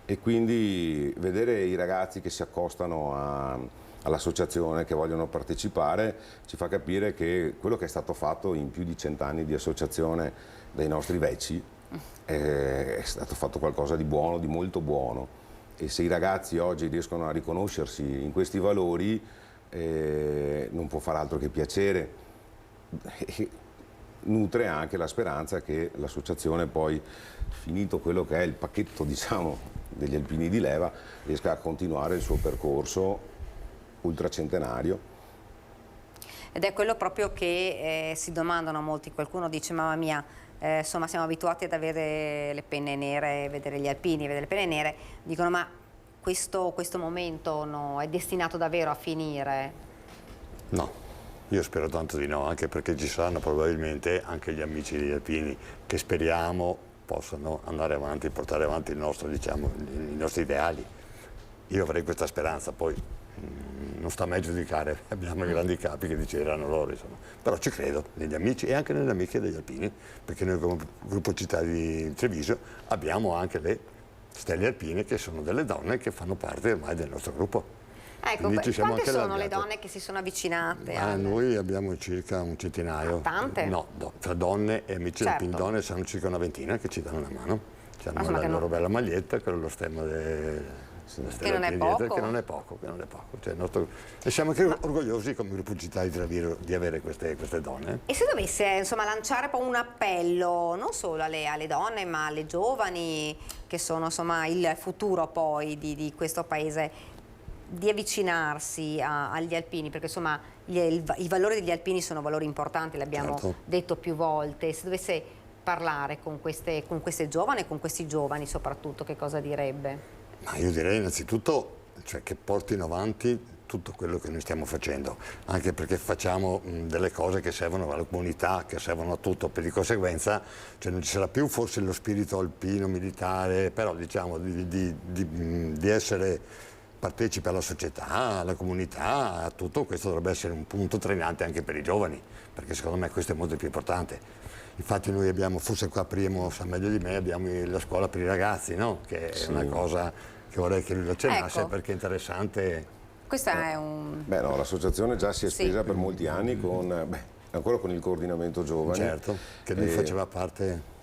E quindi vedere i ragazzi che si accostano all'associazione, che vogliono partecipare, ci fa capire che quello che è stato fatto in più di 100 anni di associazione dai nostri vecchi è stato fatto qualcosa di buono, di molto buono. E se i ragazzi oggi riescono a riconoscersi in questi valori, non può far altro che piacere. E nutre anche la speranza che l'associazione poi, finito quello che è il pacchetto, diciamo, degli alpini di leva, riesca a continuare il suo percorso ultracentenario. Ed è quello proprio che si domandano molti. Qualcuno dice: mamma mia, insomma, siamo abituati ad avere le penne nere, vedere gli alpini, vedere le penne nere. Dicono: ma questo momento no, è destinato davvero a finire? No, io spero tanto di no, anche perché ci saranno probabilmente anche gli amici degli alpini che speriamo possano andare avanti, portare avanti il nostro, diciamo, i nostri ideali. Io avrei questa speranza, poi non sta a me giudicare, abbiamo i grandi capi che decideranno loro, insomma. Però ci credo negli amici e anche nelle amiche degli alpini, perché noi come gruppo città di Treviso abbiamo anche le stelle alpine che sono delle donne che fanno parte ormai del nostro gruppo. Ecco, quante sono le donne che si sono avvicinate? Noi abbiamo circa un centinaio. Tante? No, tra donne e amici alpini donne sono circa una ventina che ci danno una mano. Ci hanno la loro bella maglietta con lo stemma che non è poco. Che non è poco. Cioè, e siamo anche orgogliosi come gruppo città di Treviso di avere queste donne. E se dovesse, insomma, lanciare poi un appello non solo alle donne ma alle giovani che sono, insomma, il futuro poi di questo paese, di avvicinarsi agli alpini, perché insomma i valori degli alpini sono valori importanti, l'abbiamo detto più volte. Se dovesse parlare con queste giovani e con questi giovani soprattutto, che cosa direbbe? Ma io direi innanzitutto, cioè, che portino avanti tutto quello che noi stiamo facendo, anche perché facciamo delle cose che servono alla comunità, che servono a tutto, per di conseguenza, cioè, non ci sarà più forse lo spirito alpino militare, però diciamo di essere partecipe alla società, alla comunità, a tutto questo dovrebbe essere un punto trainante anche per i giovani, perché secondo me questo è molto più importante. Infatti noi abbiamo, forse qua Primo sa meglio di me, abbiamo la scuola per i ragazzi, no? Che è una cosa che vorrei che lui lo accennasse, perché è interessante. Questo è un... Beh no, l'associazione già si è spesa per molti anni ancora con il coordinamento giovani. Certo, che lui faceva parte...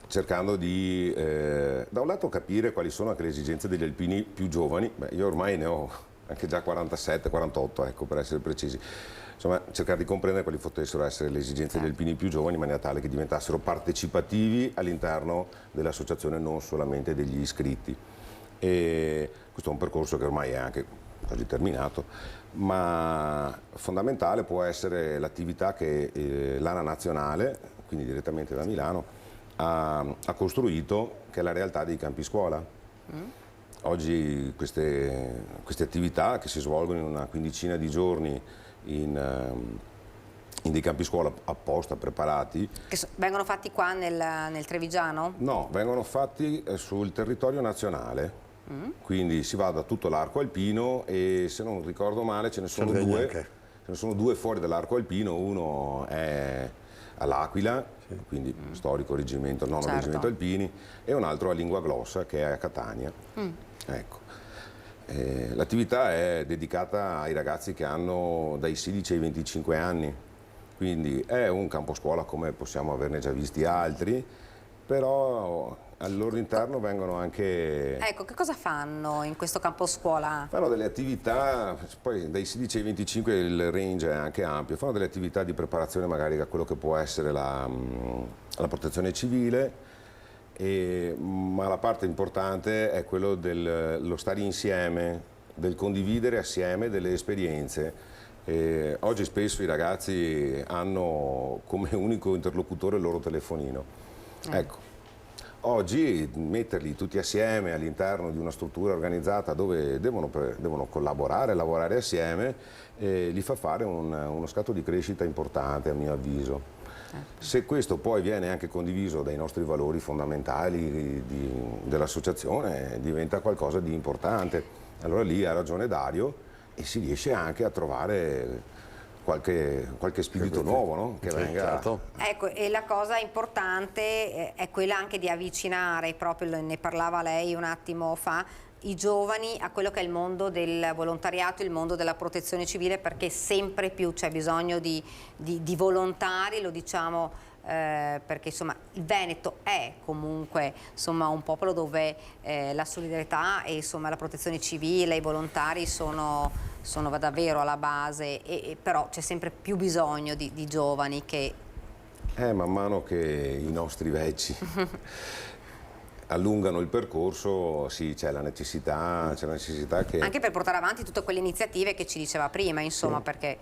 cercando di, da un lato, capire quali sono anche le esigenze degli alpini più giovani. Io ormai ne ho anche già 47, 48, ecco, per essere precisi. Insomma, cercare di comprendere quali potessero essere le esigenze degli alpini più giovani in maniera tale che diventassero partecipativi all'interno dell'associazione, non solamente degli iscritti. E questo è un percorso che ormai è anche quasi terminato, ma fondamentale può essere l'attività che l'ANA nazionale, quindi direttamente da Milano, ha costruito, che è la realtà dei campi scuola. Oggi queste attività che si svolgono in una quindicina di giorni in dei campi scuola apposta preparati. Che vengono fatti qua nel Trevigiano? No, vengono fatti sul territorio nazionale. Quindi si va da tutto l'arco alpino e, se non ricordo male, ce ne sono due fuori dall'arco alpino. Uno è all'Aquila, quindi storico reggimento, nono reggimento alpini, e un altro a Lingua Glossa, che è a Catania. Ecco. L'attività è dedicata ai ragazzi che hanno dai 16 ai 25 anni, quindi è un campo scuola come possiamo averne già visti altri, però al loro interno vengono anche... Ecco, che cosa fanno in questo campo scuola? Fanno delle attività, poi dai 16 ai 25 il range è anche ampio, fanno delle attività di preparazione magari a quello che può essere la protezione civile, ma la parte importante è quello dello stare insieme, del condividere assieme delle esperienze. Oggi spesso i ragazzi hanno come unico interlocutore il loro telefonino Ecco, oggi metterli tutti assieme all'interno di una struttura organizzata dove devono collaborare, lavorare assieme, gli fa fare uno scatto di crescita importante, a mio avviso. Se questo poi viene anche condiviso dai nostri valori fondamentali dell'associazione, diventa qualcosa di importante. Allora lì ha ragione Dario e si riesce anche a trovare qualche spirito nuovo, no? Che venga. Ecco, e la cosa importante è quella anche di avvicinare, proprio ne parlava lei un attimo fa, i giovani a quello che è il mondo del volontariato, il mondo della protezione civile, perché sempre più c'è bisogno di volontari, lo diciamo perché insomma il Veneto è comunque insomma un popolo dove la solidarietà e insomma la protezione civile, i volontari sono davvero alla base, però c'è sempre più bisogno di giovani che... Man mano che i nostri vecchi allungano il percorso, sì, c'è la necessità che... Anche per portare avanti tutte quelle iniziative che ci diceva prima, insomma, sì. Perché...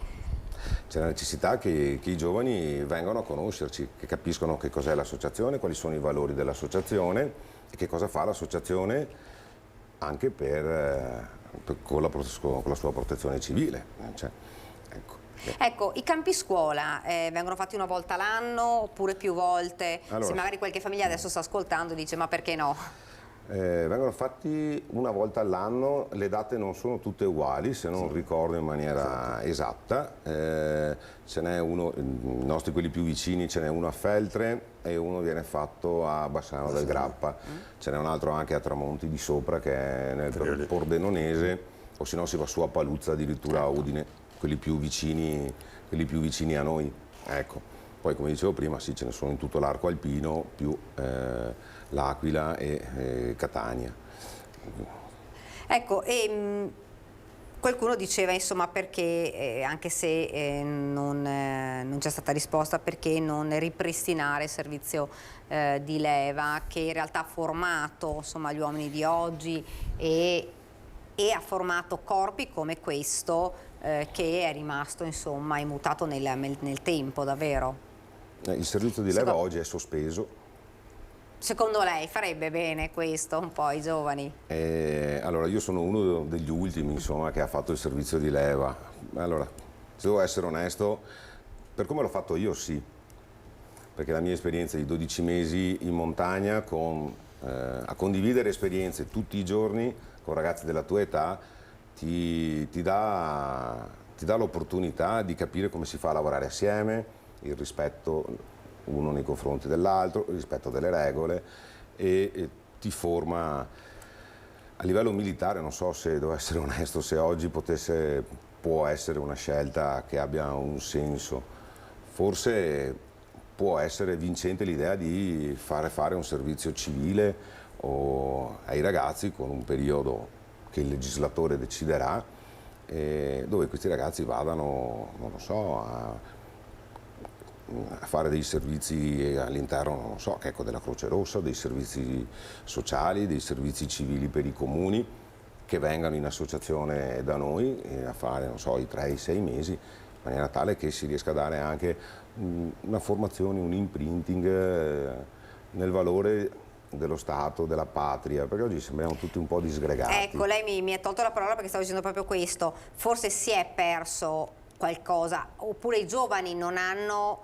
C'è la necessità che i giovani vengano a conoscerci, che capiscono che cos'è l'associazione, quali sono i valori dell'associazione e che cosa fa l'associazione anche con la sua protezione civile. Ecco, i campi scuola vengono fatti una volta l'anno oppure più volte? Allora, se magari qualche famiglia adesso sta ascoltando e dice ma perché no? Vengono fatti una volta all'anno, le date non sono tutte uguali, se non ricordo in maniera esatta. Ce n'è uno, i nostri quelli più vicini, ce n'è uno a Feltre e uno viene fatto a Bassano del Grappa. Ce n'è un altro anche a Tramonti di Sopra che è nel Pordenonese, o se no si va su a Paluzza, addirittura a Udine. Quelli più vicini a noi, ecco. Poi come dicevo prima sì, ce ne sono in tutto l'arco alpino, più l'Aquila e Catania. Ecco, qualcuno diceva insomma perché, anche se non c'è stata risposta, perché non ripristinare il servizio di leva che in realtà ha formato insomma, gli uomini di oggi e ha formato corpi come questo, che è rimasto insomma immutato nel tempo davvero. Il servizio di leva oggi è sospeso. Secondo lei farebbe bene questo un po' ai giovani? Allora io sono uno degli ultimi insomma che ha fatto il servizio di leva. Allora, se devo essere onesto, per come l'ho fatto io sì, perché la mia esperienza di 12 mesi in montagna a condividere esperienze tutti i giorni con ragazzi della tua età ti dà l'opportunità di capire come si fa a lavorare assieme, il rispetto uno nei confronti dell'altro, il rispetto delle regole e ti forma a livello militare. Non so se devo essere onesto, se oggi può essere una scelta che abbia un senso. Forse può essere vincente l'idea di fare un servizio civile ai ragazzi con un periodo che il legislatore deciderà, dove questi ragazzi vadano, non lo so, a fare dei servizi all'interno, non so, ecco, della Croce Rossa, dei servizi sociali, dei servizi civili per i comuni, che vengano in associazione da noi a fare, non so, i 3, i 6 mesi, in maniera tale che si riesca a dare anche una formazione, un imprinting nel valore dello Stato, della patria, perché oggi sembriamo tutti un po' disgregati. Ecco, lei mi ha tolto la parola perché stavo dicendo proprio questo. Forse si è perso qualcosa, oppure i giovani non hanno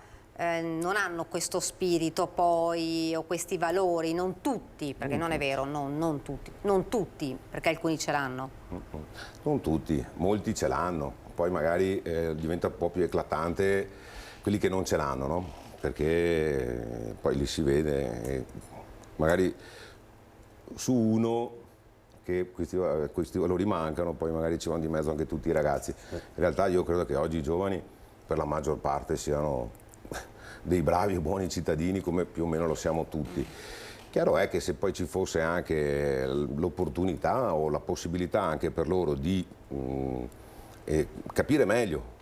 questo spirito poi, o questi valori, non tutti, perché non è vero, non tutti, perché alcuni ce l'hanno. Non tutti, molti ce l'hanno, poi magari diventa un po' più eclatante quelli che non ce l'hanno, no? Perché poi li si vede, magari su uno che questi valori mancano, poi magari ci vanno di mezzo anche tutti i ragazzi. In realtà io credo che oggi i giovani per la maggior parte siano dei bravi e buoni cittadini, come più o meno lo siamo tutti. Chiaro è che se poi ci fosse anche l'opportunità o la possibilità anche per loro di capire meglio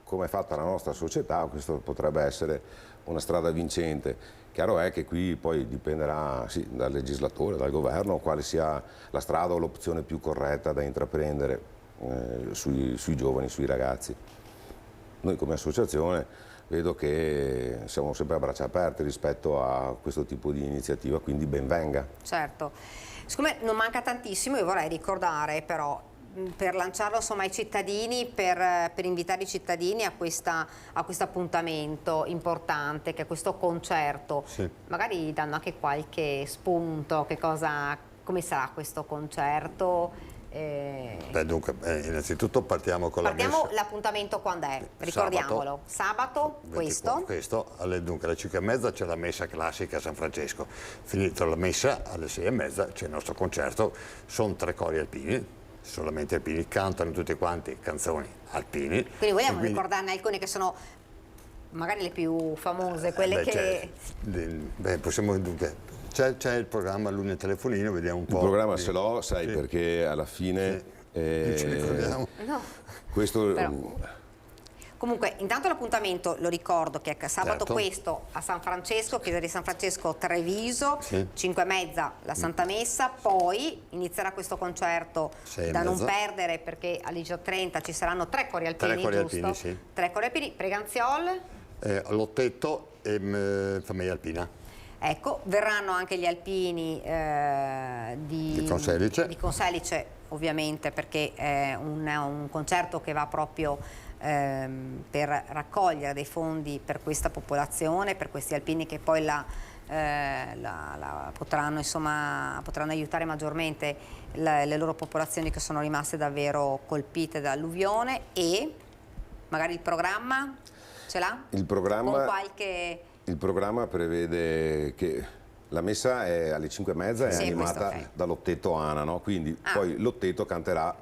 come è fatta la nostra società, questo potrebbe essere una strada vincente. Chiaro è che qui poi dipenderà sì, dal legislatore, dal governo, quale sia la strada o l'opzione più corretta da intraprendere sui giovani, sui ragazzi. Noi come associazione vedo che siamo sempre a braccia aperte rispetto a questo tipo di iniziativa, quindi ben venga. Certo, siccome non manca tantissimo, io vorrei ricordare però, per lanciarlo insomma ai cittadini, per invitare i cittadini a questo appuntamento importante, che è questo concerto, magari dando anche qualche spunto, come sarà questo concerto. Beh, dunque, innanzitutto partiamo con l'appuntamento quando è? Ricordiamolo. Sabato, questo. Dunque alle 5:30 c'è la messa classica a San Francesco. Finita la messa, alle 6:30 c'è il nostro concerto. Sono 3 cori alpini, solamente alpini, cantano tutti quanti canzoni alpini. Quindi vogliamo ricordarne alcune che sono magari le più famose, quelle possiamo dunque. C'è il programma Luna telefonino, vediamo un po'. Il programma ce l'ho, sai, perché alla fine ci ricordiamo. No. Questo però, comunque, intanto l'appuntamento lo ricordo che è sabato questo a San Francesco, chiesa di San Francesco Treviso, 5:30 la Santa Messa, poi inizierà questo concerto da non perdere, perché alle 18:30 ci saranno 3 cori alpini, giusto? 3 cori alpini, Preganziol, Lottetto e Famiglia Alpina. Ecco, verranno anche gli alpini di Conselice, ovviamente, perché è un concerto che va proprio per raccogliere dei fondi per questa popolazione, per questi alpini che poi potranno aiutare maggiormente le loro popolazioni che sono rimaste davvero colpite dall'alluvione. E magari il programma ce l'ha? Il programma... Con qualche... Il programma prevede che la messa è alle 5:30, è animata da Lottetto Ana, no? Quindi poi Lottetto canterà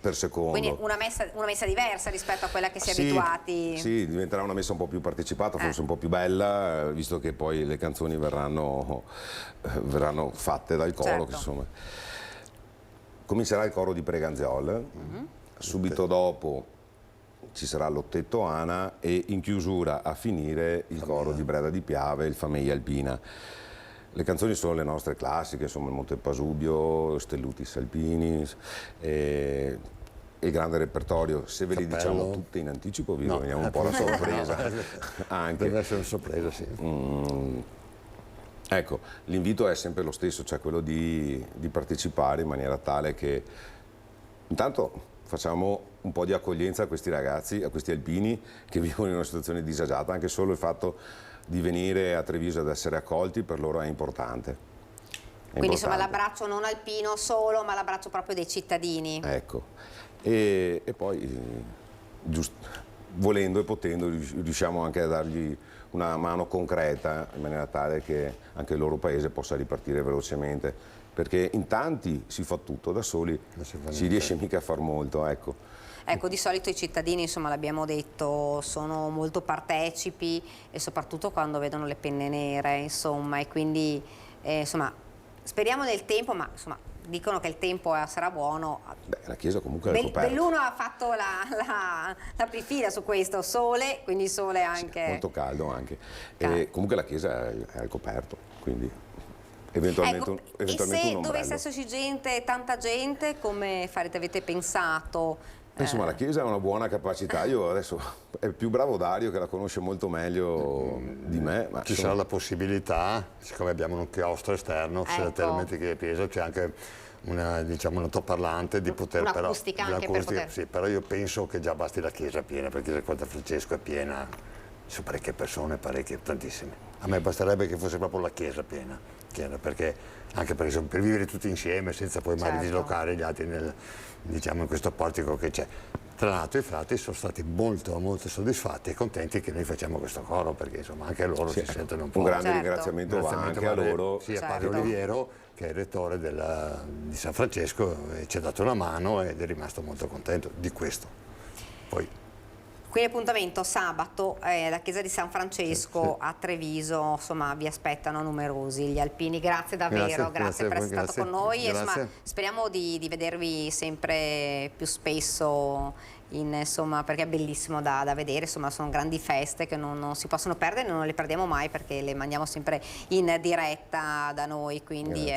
per secondo. Quindi una messa diversa rispetto a quella che si è abituati. Sì, diventerà una messa un po' più partecipata, forse un po' più bella, visto che poi le canzoni verranno fatte dal coro. Che, insomma. Comincerà il coro di Preganziol, subito dopo ci sarà Lottetto Ana e in chiusura a finire il coro di Breda di Piave, il Famiglia Alpina. Le canzoni sono le nostre classiche, insomma il Monte Pasubio, Stellutis Alpini e il grande repertorio. Se ve li diciamo tutte in anticipo vi roviniamo un po' la sorpresa. Anche. Deve essere una sorpresa, sì. Ecco, l'invito è sempre lo stesso, cioè quello di partecipare in maniera tale che intanto facciamo un po' di accoglienza a questi ragazzi, a questi alpini che vivono in una situazione disagiata. Anche solo il fatto di venire a Treviso ad essere accolti per loro è importante. Quindi insomma l'abbraccio non alpino solo, ma l'abbraccio proprio dei cittadini. Ecco, e poi volendo e potendo riusciamo anche a dargli una mano concreta in maniera tale che anche il loro paese possa ripartire velocemente. Perché in tanti si fa tutto, da soli si riesce mica a far molto, ecco. Ecco, di solito i cittadini, insomma, l'abbiamo detto, sono molto partecipi e soprattutto quando vedono le penne nere, insomma, e quindi, insomma, speriamo nel tempo, ma insomma, dicono che il tempo sarà buono. Beh, la Chiesa comunque è coperta. Belluno ha fatto la prifila su questo, sole, quindi sole anche. Sì, molto caldo anche. E comunque la Chiesa è al coperto, quindi... Eventualmente e se dovesse esserci tanta gente, come farete? Avete pensato? Insomma, la Chiesa ha una buona capacità. Io adesso è più bravo Dario che la conosce molto meglio di me. Ma ci sarà la possibilità, siccome abbiamo un chiostro esterno, sia chiaramente che Chiesa c'è anche una altoparlante di poter un'acustica anche per poter... Sì, però io penso che già basti la Chiesa piena, perché la Chiesa Francesco è piena, su parecchie persone, tantissime. A me basterebbe che fosse proprio la Chiesa piena, perché anche per vivere tutti insieme senza poi magari dislocare gli altri in questo portico che c'è. Tra l'altro i frati sono stati molto soddisfatti e contenti che noi facciamo questo coro, perché insomma anche loro si sentono un po'. Un grande ringraziamento va anche a loro. Sì, a Padre Oliviero, che è il rettore di San Francesco, ci ha dato una mano ed è rimasto molto contento di questo. Poi Quindi appuntamento sabato alla chiesa di San Francesco a Treviso, insomma vi aspettano numerosi gli alpini. Grazie davvero, grazie per essere stato con noi e insomma, speriamo di vedervi sempre più spesso, insomma, perché è bellissimo da vedere, insomma sono grandi feste che non si possono perdere, non le perdiamo mai perché le mandiamo sempre in diretta da noi, quindi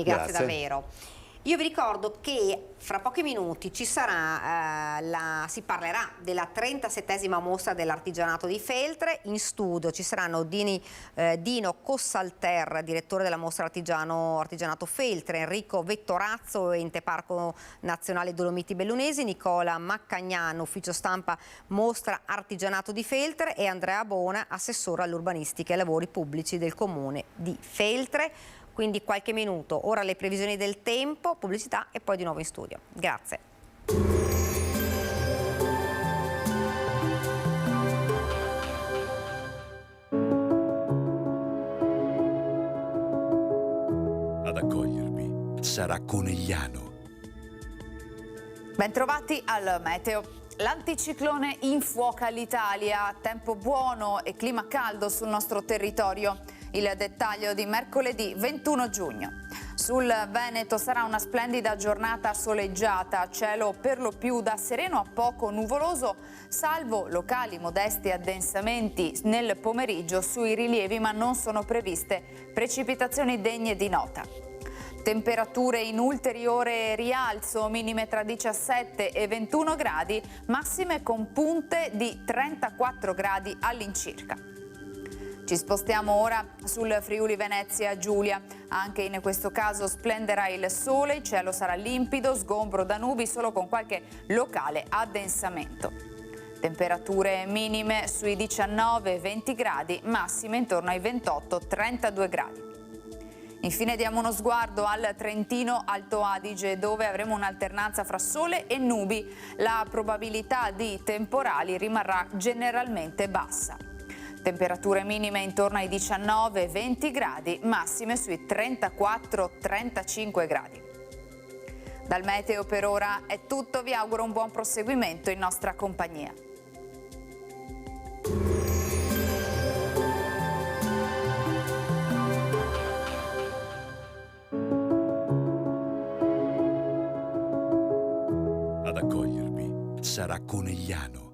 grazie davvero. Io vi ricordo che fra pochi minuti ci sarà, si parlerà della 37esima mostra dell'artigianato di Feltre. In studio ci saranno Dino Cossalter, direttore della mostra Artigianato Feltre, Enrico Vettorazzo, Ente Parco Nazionale Dolomiti Bellunesi, Nicola Maccagnano, ufficio stampa mostra Artigianato di Feltre, e Andrea Bona, assessore all'urbanistica e ai lavori pubblici del comune di Feltre. Quindi qualche minuto, ora le previsioni del tempo, pubblicità e poi di nuovo in studio. Grazie. Ad accogliervi sarà Conegliano. Bentrovati al meteo. L'anticiclone infuoca l'Italia, tempo buono e clima caldo sul nostro territorio. Il dettaglio di mercoledì 21 giugno. Sul Veneto sarà una splendida giornata soleggiata, cielo per lo più da sereno a poco nuvoloso, salvo locali modesti addensamenti nel pomeriggio sui rilievi, ma non sono previste precipitazioni degne di nota. Temperature in ulteriore rialzo, minime tra 17 e 21 gradi, massime con punte di 34 gradi all'incirca. Ci spostiamo ora sul Friuli Venezia Giulia. Anche in questo caso splenderà il sole, il cielo sarà limpido, sgombro da nubi solo con qualche locale addensamento. Temperature minime sui 19-20 gradi, massime intorno ai 28-32 gradi. Infine diamo uno sguardo al Trentino Alto Adige, dove avremo un'alternanza fra sole e nubi. La probabilità di temporali rimarrà generalmente bassa. Temperature minime intorno ai 19-20 gradi, massime sui 34-35 gradi. Dal meteo per ora è tutto, vi auguro un buon proseguimento in nostra compagnia. Ad accogliervi sarà Conegliano.